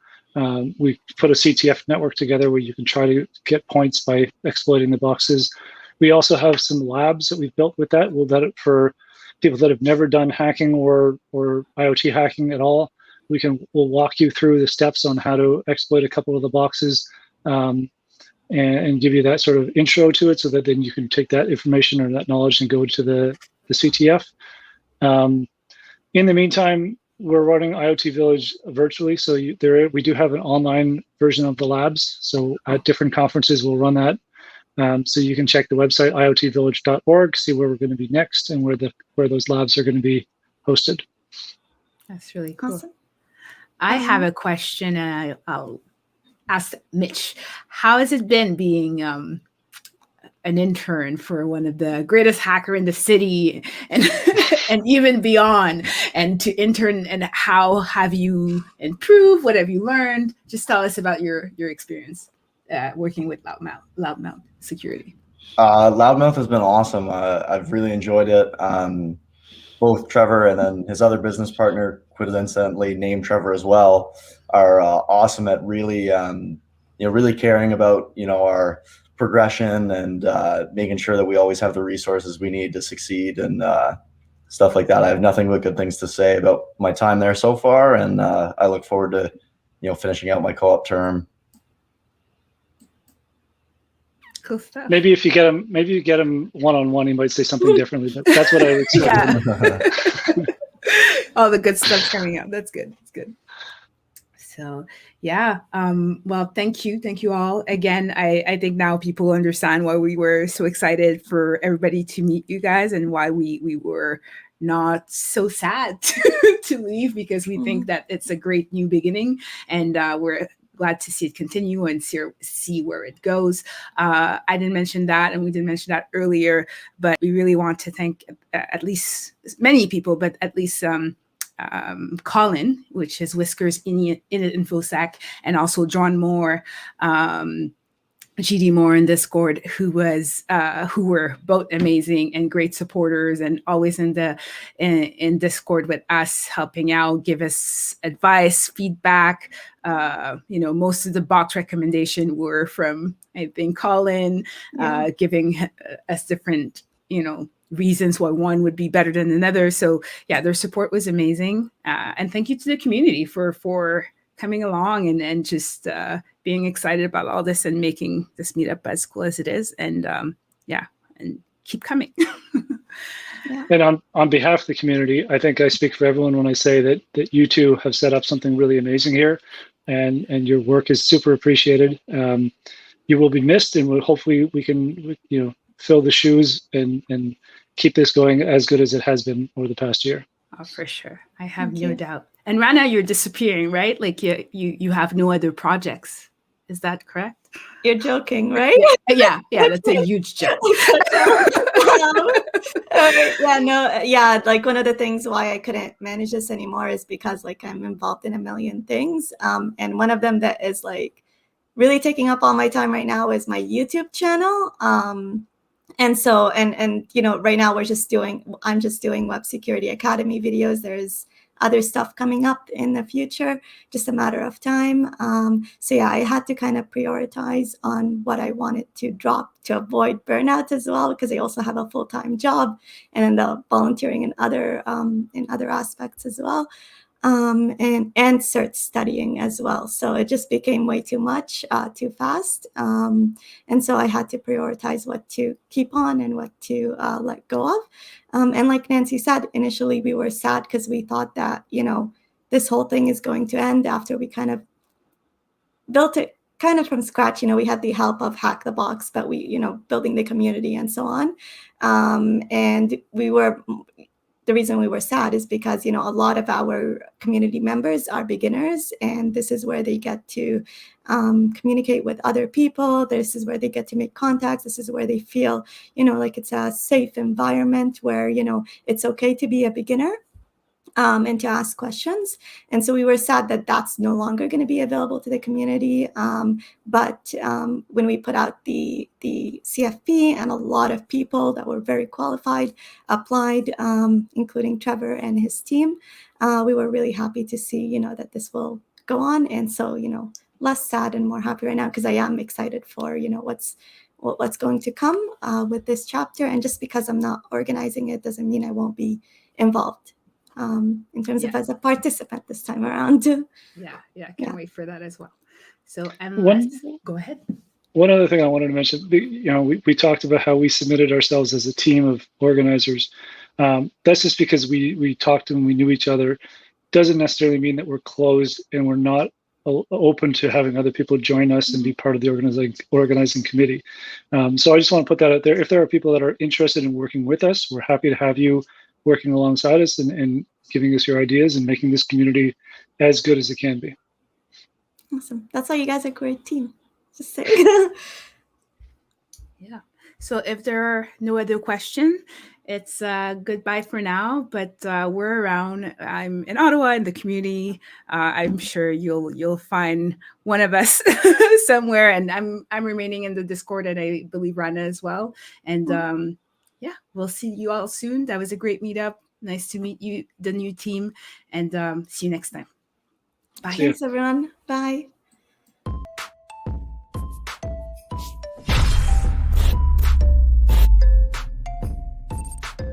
We put a CTF network together where you can try to get points by exploiting the boxes. We also have some labs that we've built with that. We'll do it for people that have never done hacking or IoT hacking at all. We'll walk you through the steps on how to exploit a couple of the boxes, and give you that sort of intro to it, so that then you can take that information or that knowledge and go to the CTF. In the meantime, we're running IoT Village virtually, so we do have an online version of the labs. So at different conferences, we'll run that. So you can check the website iotvillage.org, see where we're going to be next and where those labs are going to be hosted. That's really cool. Awesome. I have a question, and I'll ask Mitch. How has it been being an intern for one of the greatest hacker in the city and and even beyond, and to intern, and how have you improved? What have you learned? Just tell us about your experience working with Loudmouth Security. Loudmouth has been awesome. I've really enjoyed it. Both Trevor and then his other business partner, coincidentally named Trevor as well, are awesome at really, really caring about, our progression and making sure that we always have the resources we need to succeed and stuff like that. I have nothing but good things to say about my time there so far, and I look forward to, finishing out my co-op term. Cool stuff. Maybe if you get him one-on-one, he might say something differently, but that's what I would expect. All the good stuff's coming out. That's good. That's good. So yeah, well, thank you all again. I think now people understand why we were so excited for everybody to meet you guys, and why we were not so sad to leave, because we think that it's a great new beginning, and we're glad to see it continue and see where it goes. I didn't mention that, and we didn't mention that earlier, but we really want to thank at least many people, but at least Colin, which is Whiskers in InfoSec, and also John Moore, GD Moore in Discord, who were both amazing and great supporters, and always in Discord with us, helping out, give us advice, feedback. Most of the box recommendation were from, I think, Colin, giving us different, reasons why one would be better than another. So yeah, their support was amazing. And thank you to the community for coming along and just being excited about all this and making this meetup as cool as it is. And and keep coming. Yeah. And on behalf of the community, I think I speak for everyone when I say that you two have set up something really amazing here, and your work is super appreciated. You will be missed, and hopefully we can fill the shoes and keep this going as good as it has been over the past year. Oh, for sure. I have no doubt. And Rana, you're disappearing, right? Like you have no other projects. Is that correct? You're joking, right? Yeah, that's a huge joke. Like one of the things why I couldn't manage this anymore is because like I'm involved in a million things. And one of them that is like really taking up all my time right now is my YouTube channel. And so, and right now I'm just doing Web Security Academy videos. There's other stuff coming up in the future, just a matter of time. So yeah, I had to kind of prioritize on what I wanted to drop to avoid burnout as well, because I also have a full-time job and volunteering in other aspects as well. and cert studying as well. So it just became way too much, too fast. And so I had to prioritize what to keep on and what to let go of. And like Nancy said, initially we were sad because we thought that, this whole thing is going to end after we kind of built it kind of from scratch. We had the help of Hack the Box, but we, building the community and so on. And the reason we were sad is because, a lot of our community members are beginners, and this is where they get to communicate with other people. This is where they get to make contacts. This is where they feel, like it's a safe environment where, it's okay to be a beginner. And to ask questions. And so we were sad that that's no longer going to be available to the community. But when we put out the CFP, and a lot of people that were very qualified applied, including Trevor and his team, we were really happy to see, that this will go on. And so, less sad and more happy right now, because I am excited for, what's going to come with this chapter. And just because I'm not organizing it doesn't mean I won't be involved. In terms of as a participant this time around. Yeah, can't wait for that as well. So, go ahead. One other thing I wanted to mention, we talked about how we submitted ourselves as a team of organizers. That's just because we talked and we knew each other. Doesn't necessarily mean that we're closed and we're not open to having other people join us and be part of the organizing committee. So I just want to put that out there. If there are people that are interested in working with us, we're happy to have you working alongside us and giving us your ideas and making this community as good as it can be. Awesome. That's why you guys are a great team. Just saying. Yeah. So if there are no other questions, it's goodbye for now, but we're around. I'm in Ottawa in the community. I'm sure you'll find one of us somewhere, and I'm remaining in the Discord, and I believe Rana as well. And yeah, we'll see you all soon. That was a great meetup. Nice to meet you, the new team, and see you next time. Bye. Thanks, everyone. Bye.